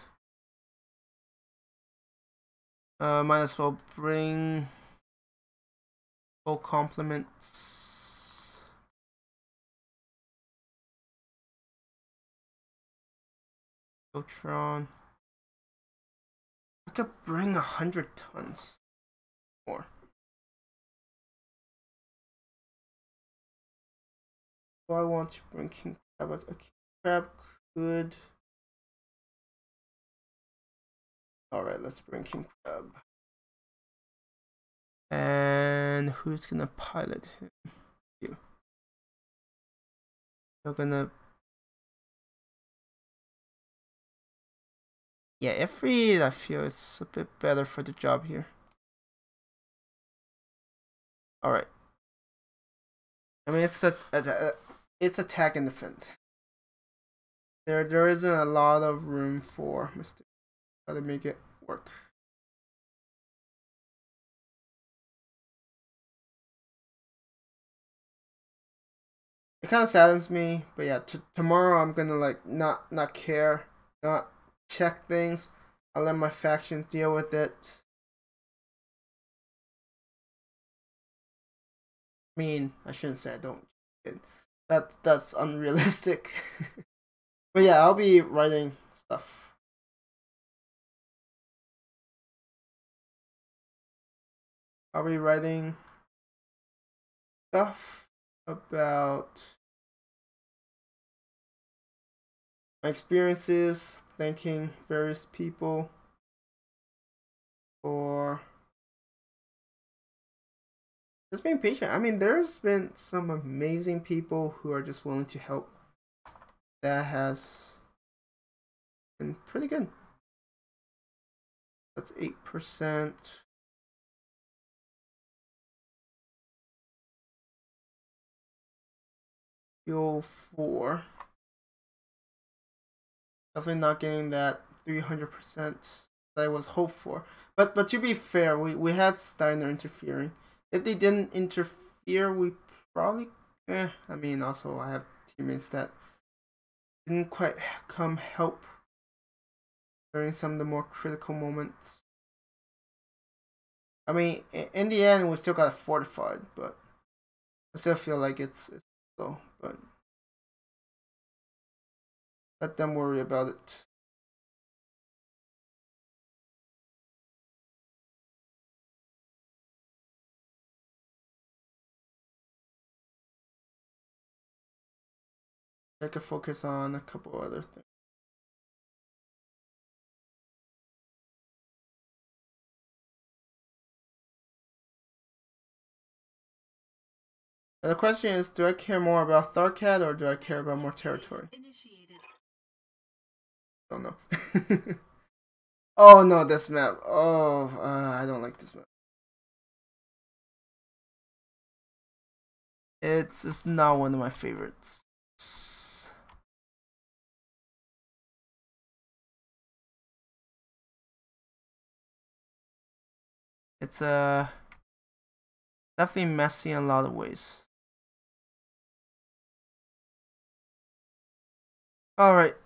Might as well bring full complements. Ultron. I could bring 100 tons more. Do I want to bring King Crab? A King Crab could. Alright, let's bring King Crab. And who's gonna pilot him? You. You're gonna. Yeah, Ifrit, I feel it's a bit better for the job here. Alright. I mean, it's attack and defend. There isn't a lot of room for mistakes. How to make it work. It kind of saddens me, but yeah, tomorrow I'm gonna like not care, not check things. I'll let my faction deal with it. I mean, I shouldn't say I don't. That's unrealistic. But yeah, I'll be writing stuff. I'll be writing stuff about my experiences, thanking various people for just being patient. I mean, there's been some amazing people who are just willing to help. That has been pretty good. That's 8%. Fuel 4. Definitely not getting that 300% that I was hoped for. But to be fair, we had Steiner interfering. If they didn't interfere, we probably I mean, also I have teammates that didn't quite come help during some of the more critical moments. I mean, in the end, we still got it fortified, but I still feel like it's low. But let them worry about it. I could focus on a couple other things. The question is, do I care more about Tharkat or do I care about more territory? Don't know. Oh no, this map. Oh, I don't like this map. It's just not one of my favorites. It's definitely messy in a lot of ways. Alright.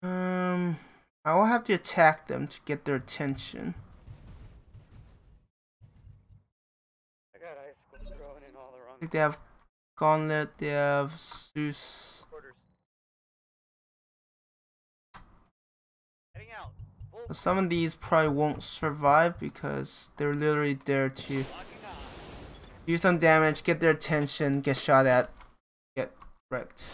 I will have to attack them to get their attention. I got ice thrown in all the wrong. I think they have Gauntlet, they have Zeus. Quarters. Heading out. Some of these probably won't survive because they're literally there to do some damage, get their attention, get shot at, get wrecked.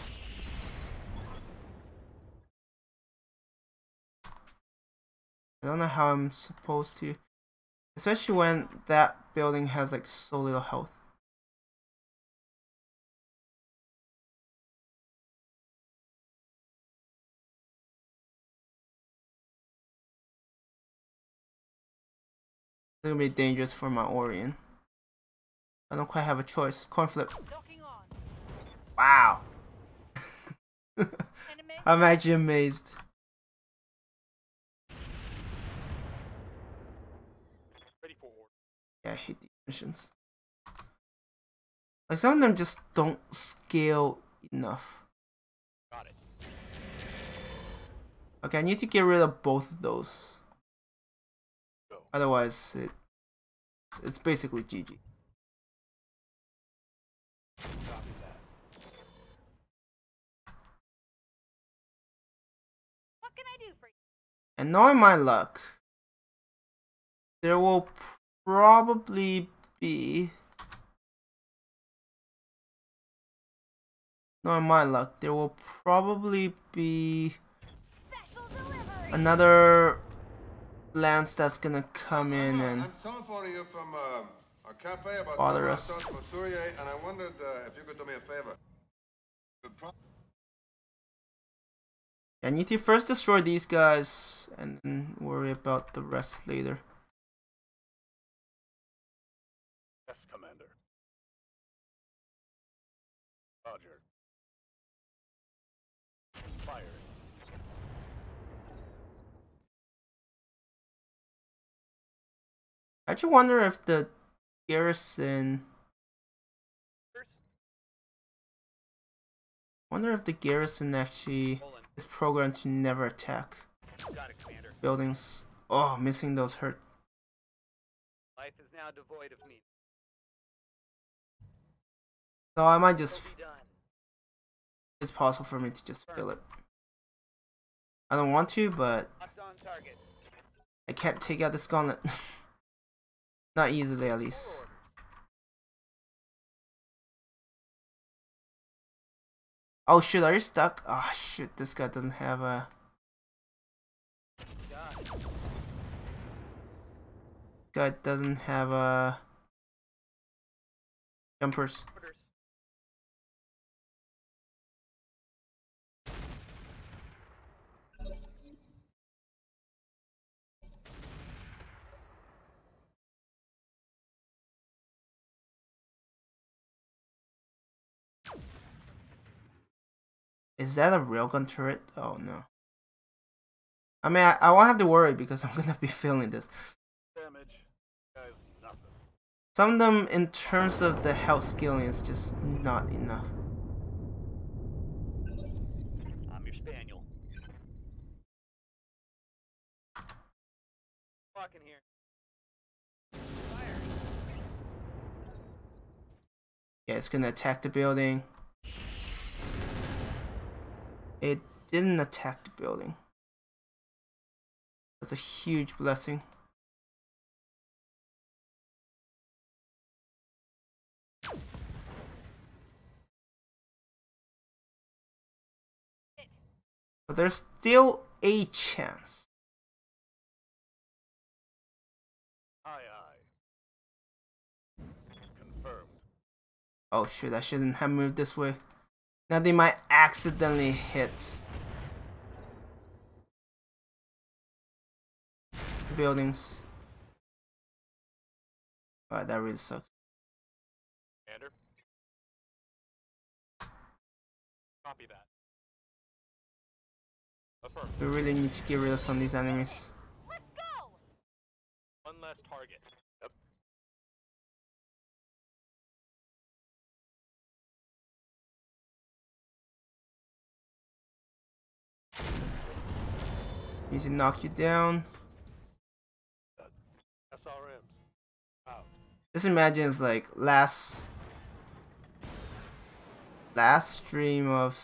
I don't know how I'm supposed to, especially when that building has like so little health. It's gonna be dangerous for my Orion. I don't quite have a choice. Coin flip. Wow. I'm actually amazed. Ready for order. Yeah, I hate these missions. Like some of them just don't scale enough. Got it. Okay, I need to get rid of both of those. Go. Otherwise, it's basically GG. Copy that. What can I do for you? And knowing my luck, there will probably be... Knowing my luck, there will probably be Special delivery. another lance that's gonna come in and I'm telephoning you from a cafe about bother 2 miles us. south of Masurier, and I wondered if you could do me a favor. I need to first destroy these guys and then worry about the rest later. Yes, Commander. Roger. Firing. I actually wonder if the garrison... wonder if the garrison actually is programmed to never attack Got it, Commander. buildings. Oh, missing those hurt. Life is now devoid of meat. So I might Will just... be done. It's possible for me to just fill it. I don't want to, but Locked on target. I can't take out this gauntlet. Not easily, at least. Oh shit, are you stuck? Oh shit, this guy doesn't have a... Guy doesn't have a... Jumpers. Orders. Is that a railgun turret? Oh no. I mean, I won't have to worry because I'm gonna be filling this. Damage. Guys, nothing. Some of them, in terms of the health scaling, is just not enough. I'm your spaniel. Walking here. Firing. Yeah, it's gonna attack the building. It didn't attack the building. That's a huge blessing. But there's still a chance. Aye, aye. Confirmed. Oh shit, I shouldn't have moved this way. Now they might accidentally hit the buildings. Wow, that really sucks. Commander. Copy that. Affirm. We really need to get rid of some of these enemies. Let's go. One less target. Yep. Need to knock you down. SRMs. Out. Just imagine it's like last stream of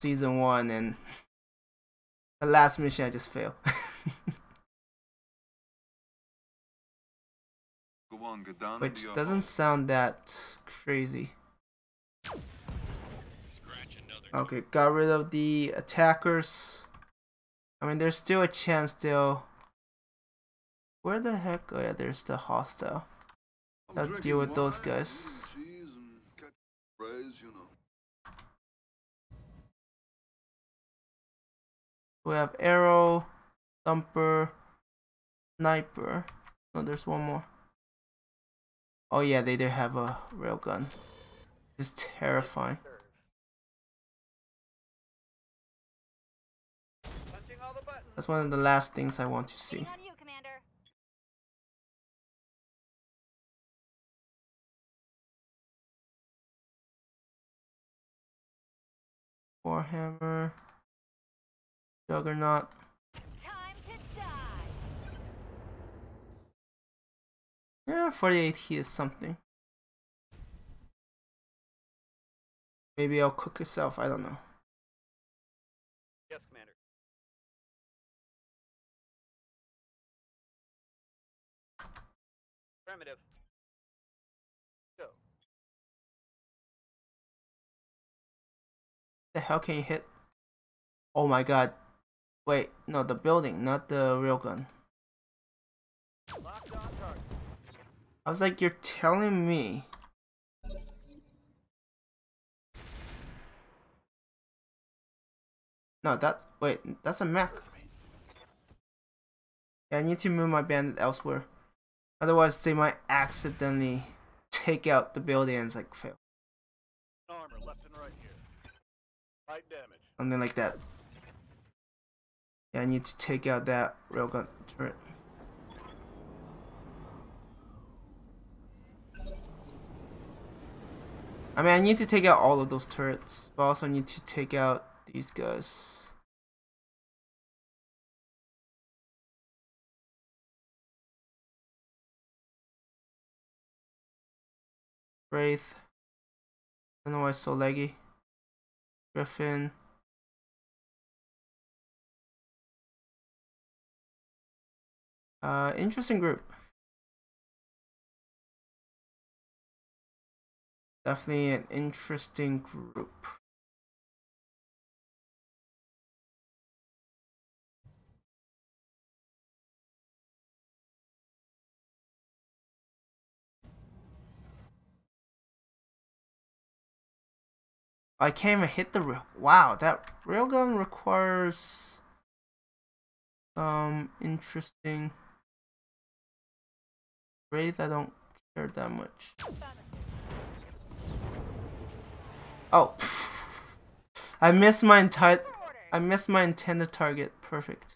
season 1 and the last mission I just failed. Go on, go down Which into your doesn't sound that crazy. Scratch another. Okay, got rid of the attackers. I mean, there's still a chance they'll Where the heck? Oh yeah, there's the hostile. I'm Let's drinking deal with those wine, guys. eating cheese, and catching rays, you know. We have arrow, thumper, sniper. No, there's one more. Oh yeah, they do have a railgun. It's terrifying. Punching all the buttons. That's one of the last things I want to see. Waiting on you, Commander. Warhammer, Juggernaut. Time to die. Yeah, 48 he is something. Maybe I'll cook itself, I don't know. Yes, Commander. Affirmative. Go. The hell can you hit? Oh my god. Wait, no, the building, not the railgun. Locked on target. I was like, you're telling me. No, wait, that's a mech. Yeah, I need to move my bandit elsewhere. Otherwise, they might accidentally take out the building and it's like fail. Armor left and right here. Light damage. Something like that. Yeah, I need to take out that railgun turret. I mean, I need to take out all of those turrets, but I also need to take out these guys. Wraith. I don't know why it's so laggy. Griffin. Interesting group. Definitely an interesting group. I can't even hit the rail. Wow, that railgun requires interesting. Wraith, I don't care that much. Oh, I missed my intended target. Perfect.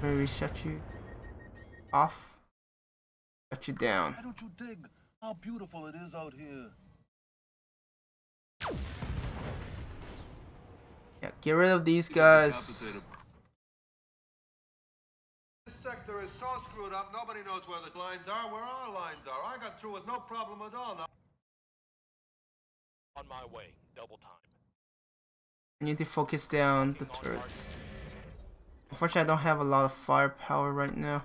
Maybe shut you off. Shut you down. Why don't you dig how beautiful it is out here? Yeah, get rid of these guys. This sector is so screwed up, nobody knows where the lines are, where our lines are. I got through with no problem at all now. On my way. Double time. I need to focus down the turrets. Unfortunately, I don't have a lot of firepower right now.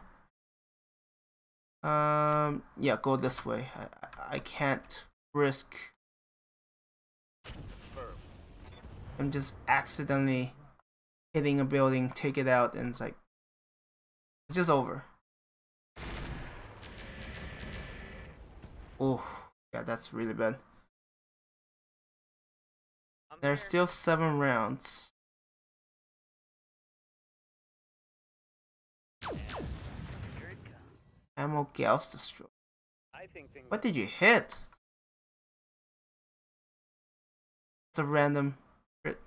Yeah, go this way. I can't risk. I'm just accidentally hitting a building, take it out, and it's like, it's just over. Oh, yeah, that's really bad. There's still 7 rounds. Ammo gauss destroy. What did you hit? It's a random crit.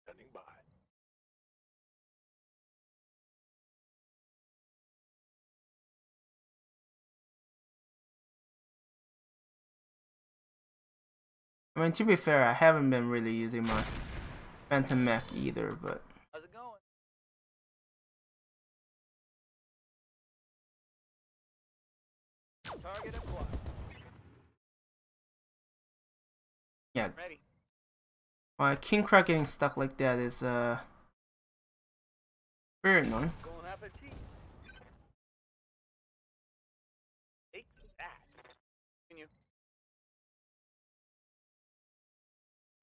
Standing by. I mean, to be fair, I haven't been really using my Phantom Mech either, but How's it going? Target acquired. yeah, Ready. my King Croc getting stuck like that is very annoying. Going up a T. Take that.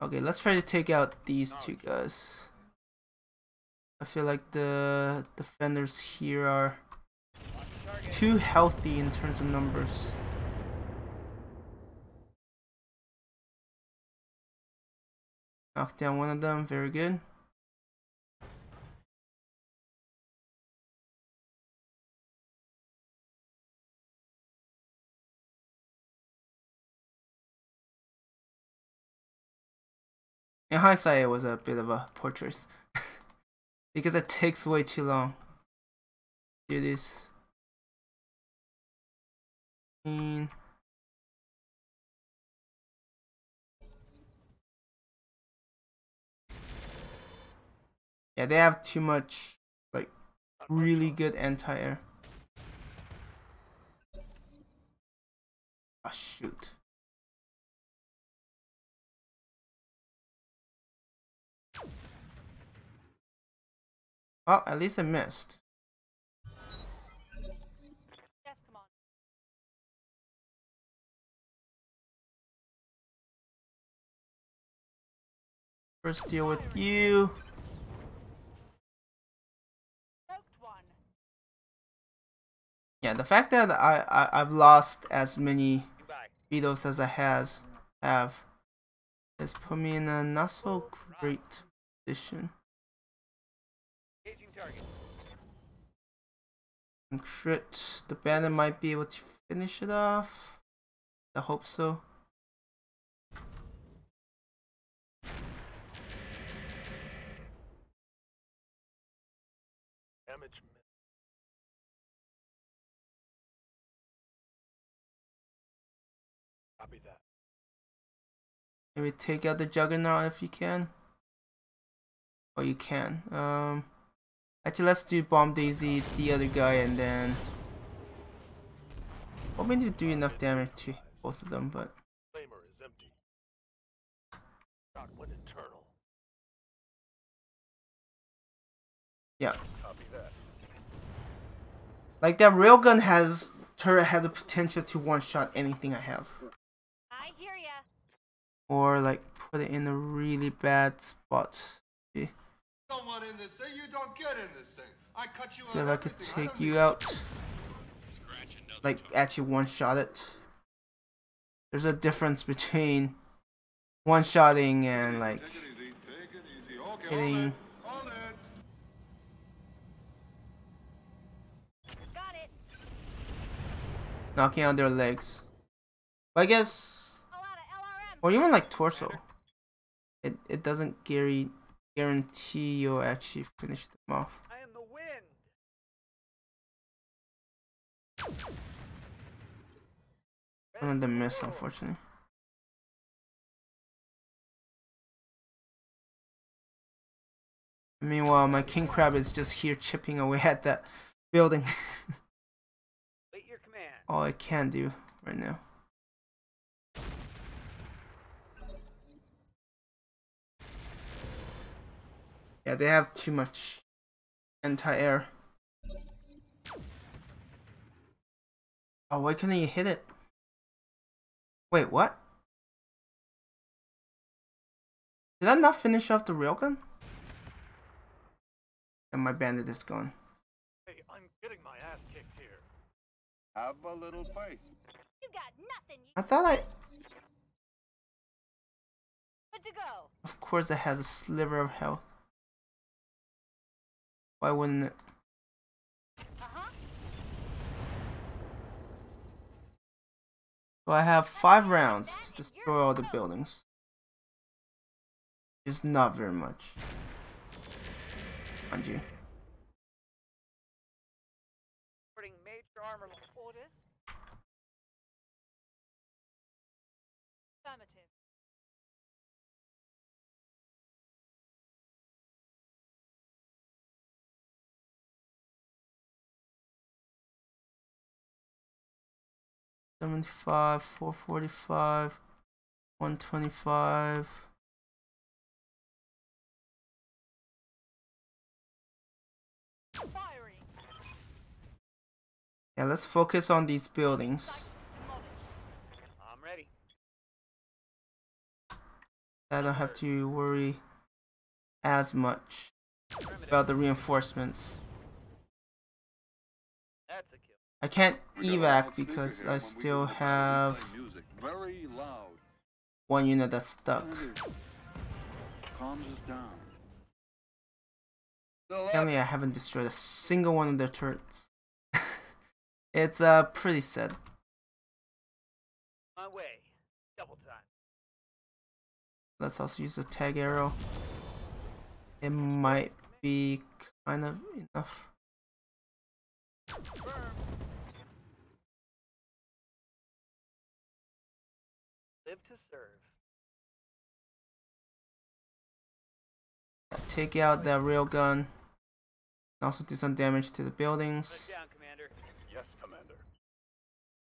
Okay, let's try to take out these two guys. I feel like the defenders here are too healthy in terms of numbers. Knock down one of them, very good. In hindsight, it was a bit of a poor choice because it takes way too long to do this. Yeah, they have too much, like, really good anti-air. Ah, shoot. Well, at least I missed. Yes, come on. First deal with you. Soaked one. Yeah, the fact that I've lost as many Goodbye. feudals as I have has put me in a not so great position. Engaging target. And crit, the bandit might be able to finish it off. I hope so. Damage. Copy that. Maybe take out the juggernaut if you can. Oh, you can. Actually, let's do Bomb Daisy, the other guy, and then hoping to do enough damage to both of them, but Flamer is empty. Shot one internal. yeah. Copy that. Like that railgun turret has a potential to one-shot anything I have, I hear ya. or like put it in a really bad spot. See, Someone in this thing, you don't get in this thing. I cut you see out if I could everything. take don't you need- out, Scratch another like token. actually one-shot it. There's a difference between one-shotting and like Take it easy. Take it easy. Okay, hitting. hold it. Got it. Knocking out their legs. But I guess, A lot of LRM. or even like torso. It doesn't guarantee you'll actually finish them off. I am the wind. One of them missed, unfortunately. Meanwhile, my king crab is just here chipping away at that building. Wait your command. All I can do right now. Yeah, they have too much anti-air. Oh, why couldn't you hit it? Wait, what? Did that not finish off the railgun? And my bandit is gone. Hey, I'm getting my ass kicked here. Have a little faith. You got nothing. I thought Good to go. of course it has a sliver of health. Why wouldn't it? Uh-huh. So I have 5 rounds to destroy all the buildings. It's not very much. Mind you. Putting major armor orders. Affirmative. $75, $445, $125. Firing. Yeah, let's focus on these buildings. I'm ready. I don't have to worry as much about the reinforcements. That's a kill. I can't We got a evac loudspeaker because here. I When we still go into battle, we have play music very loud. one unit that's stuck. Kind of calms us down. So Apparently I haven't destroyed a single one of their turrets. It's pretty sad. My way. Double time. Let's also use the tag arrow. It might be kind of enough. Firm. Live to serve. Take out that railgun. Also do some damage to the buildings. Put down, Commander. Yes, Commander.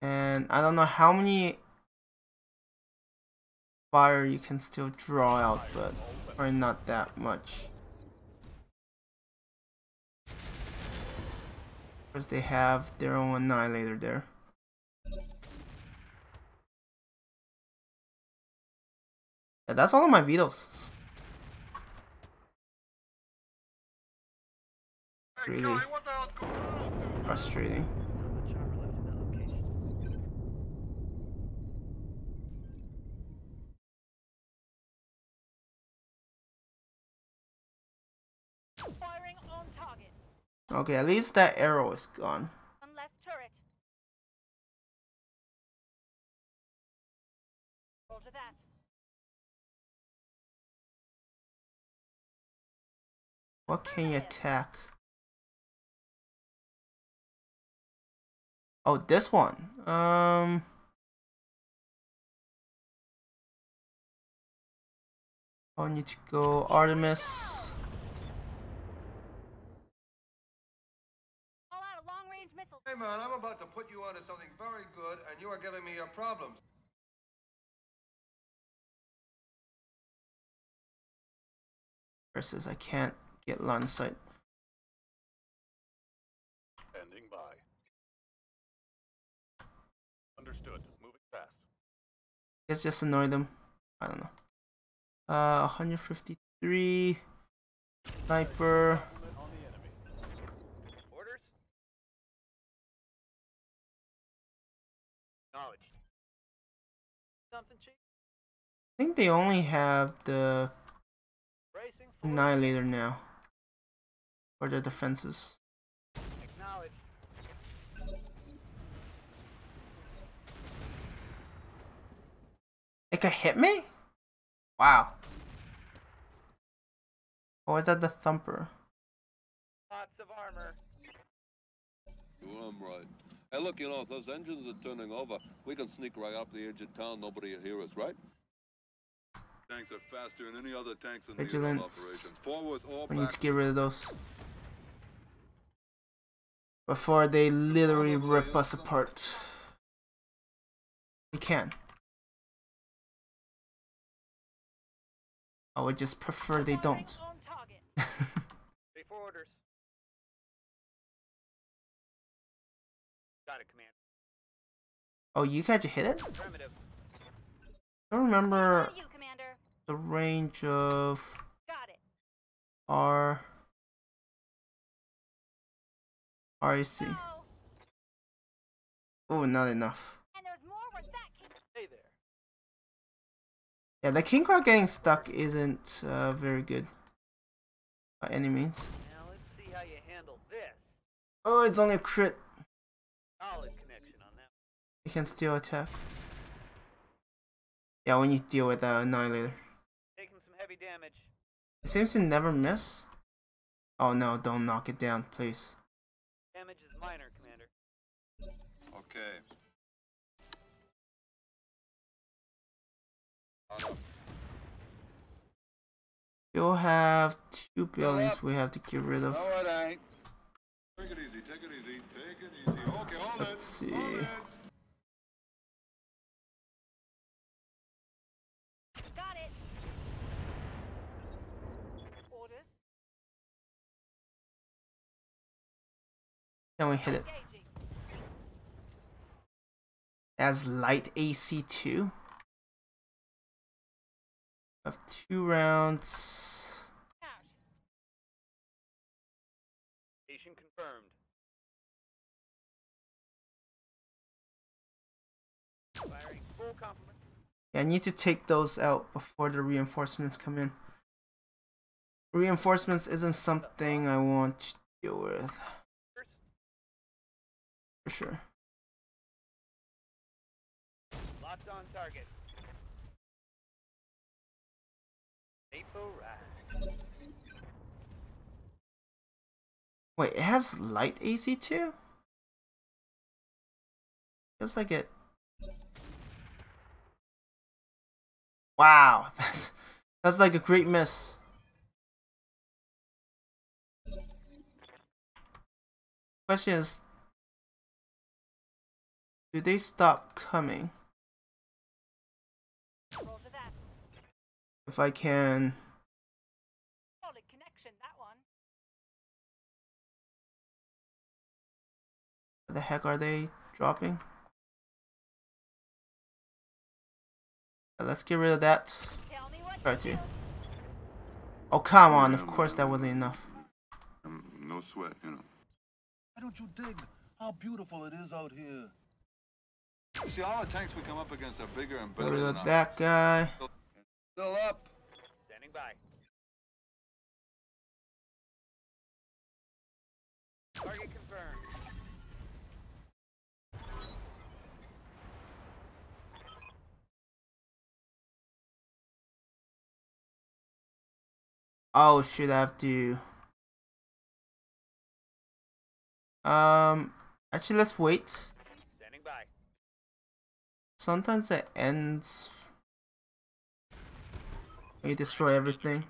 And I don't know how many fire you can still draw out, but probably not that much. Because they have their own annihilator there. Yeah, that's all of my vetoes. Hey, Really Johnny, what the hell's going on? frustrating. The chopper left in that location. Firing on target. Okay, at least that arrow is gone. One less turret. Roger that. What can you attack? Oh, this one. I need to go Artemis. All out a long-range missile. Hey, man, I'm about to put you onto something very good, and you are giving me problems. Versus I can't get line of sight. Standing by. Understood. Moving fast. Let's just annoy them. I don't know. 153 sniper. On the enemy. Orders? Knowledge. Something, Chief? I think they only have the Bracing for annihilator now for their defenses. acknowledge. It could hit me? Wow. Or is that the thumper? Lots of armor. I'm right. Hey, look, you know, if those engines are turning over, we can sneak right up the edge of town. Nobody will hear us, right? Tanks are faster than any other tanks in the Vigilance. operations. Forwards or We need back. to get rid of those before they literally rip us apart. We can. I would just prefer they don't. Firing on target. Ready for orders. Got it, Commander. Oh, you guys hit it? Affirmative. I don't remember On you, Commander. the range of Got it. our RAC. No. Oh, not enough. And there's more where that came. Hey there. Yeah, the King Crow getting stuck isn't very good by any means. Now let's see how you handle this. Oh, it's only a crit. Solid connection on that. You can still attack. Yeah, when you deal with the Annihilator. Taking some heavy damage. It seems to never miss. Oh no, don't knock it down, please. Damage is minor, Commander. Okay. You'll have two buildings we have to get rid of. No, it ain't. Take it easy, take it easy, take it easy. Okay, hold Let's it. see. Hold it. Got it. Orders. Then we hit it. Engaging. As light AC2. Have 2 rounds. Station confirmed. Firing full complement. Yeah, I need to take those out before the reinforcements come in. Reinforcements isn't something I want to deal with. For sure. Locked on target. Fateful ride. Wait, it has light AC too? Feels like it. Wow, that's like a great miss. Question is, do they stop coming? Roll for that. If I can. Solid connection, that one. What the heck are they dropping? Let's get rid of that. Tell me what Try you to. do. Oh, come on. Of course that wasn't enough. No sweat, you know. Why don't you dig how beautiful it is out here? You see, all the tanks we come up against are bigger and Get better rid than of us. that guy. Still up. Standing by. Target confirmed. Oh, should I have to? Actually, let's wait. Standing by. Sometimes it ends when you destroy everything.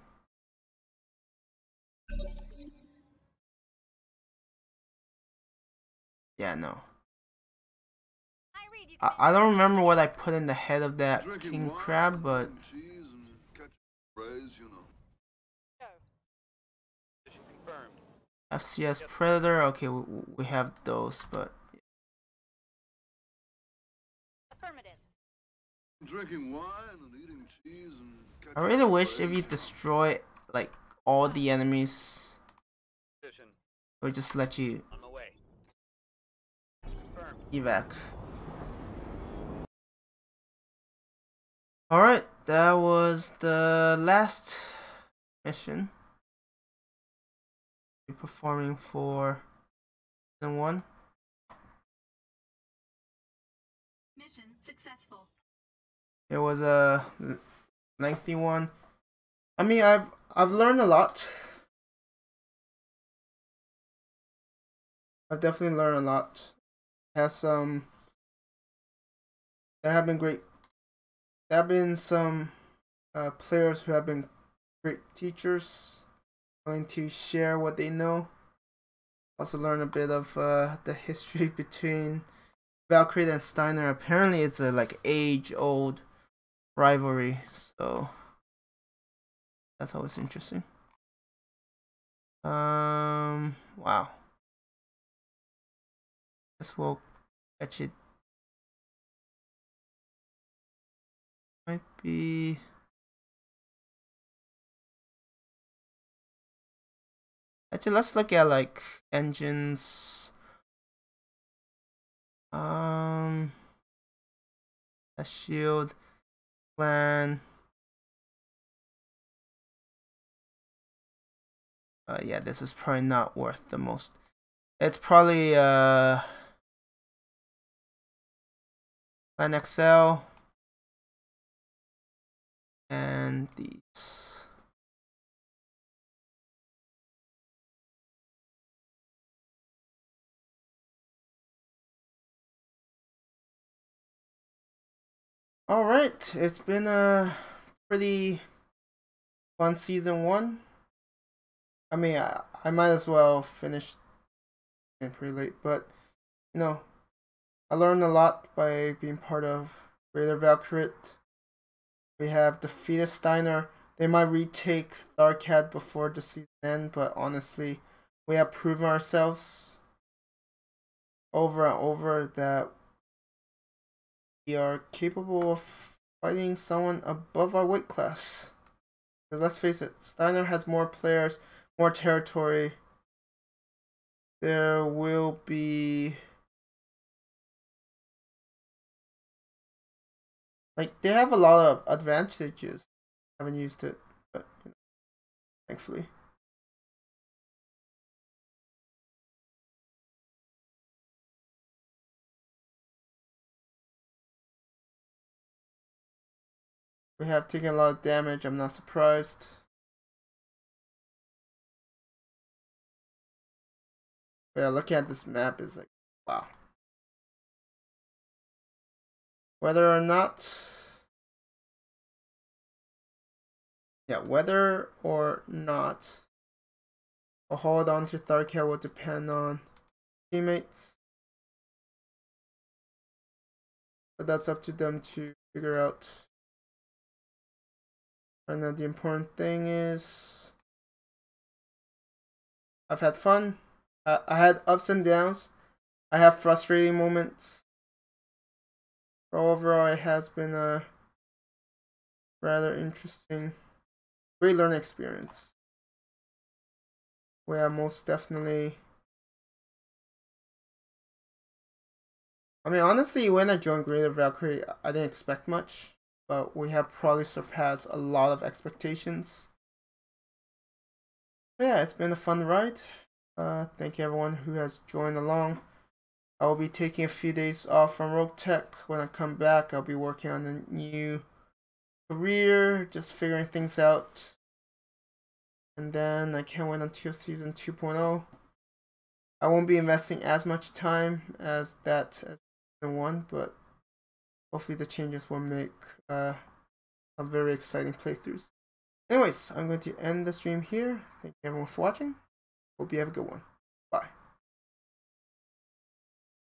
Yeah, no. I read you can I don't remember what I put in the head of that Drinking king wine, crab, but eating cheese and catching rays, you know. go. Position confirmed. FCS Predator. Okay, we have those, but Affirmative. Drinking wine and eating cheese and catching I really wish if rays. you destroy like all the enemies, Position it would just let you on the way. Confirmed. evac. Alright, that was the last mission we're performing for season 1. Mission successful. It was a lengthy one. I mean, I've learned a lot. I've definitely learned a lot. Has some. There have been great. There have been some players who have been great teachers, willing to share what they know. Also learn a bit of the history between Valkyrie and Steiner. Apparently, it's a like age-old rivalry, so that's always interesting. Wow. Guess we'll catch it. Might be. Actually, let's look at like engines. A shield, plan. Yeah, this is probably not worth the most. It's probably Plan XL and these. All right, it's been a pretty fun season 1. I mean, I might as well finish it pretty late, but you know, I learned a lot by being part of Greater Valkyrie. We have defeated Steiner. They might retake Tharkat before the season end, but honestly, we have proven ourselves over and over that we are capable of fighting someone above our weight class. let's face it, Steiner has more players, more territory. There will be like they have a lot of advantages. I haven't used it, but you know, thankfully. We have taken a lot of damage, I'm not surprised. But yeah, looking at this map is like, wow. Whether or not a hold on to third care will depend on teammates. But that's up to them to figure out. Right now the important thing is I've had fun. I had ups and downs. I have frustrating moments. But overall it has been a rather interesting, great learning experience. Where most definitely, I mean honestly when I joined Greater Valkyrie I didn't expect much. But we have probably surpassed a lot of expectations. Yeah, it's been a fun ride. Thank you everyone who has joined along. I will be taking a few days off from Roguetech. When I come back, I'll be working on a new career, just figuring things out. And then I can't wait until season 2.0. I won't be investing as much time as season 1, but hopefully the changes will make some very exciting playthroughs. Anyways, I'm going to end the stream here. Thank you everyone for watching. Hope you have a good one.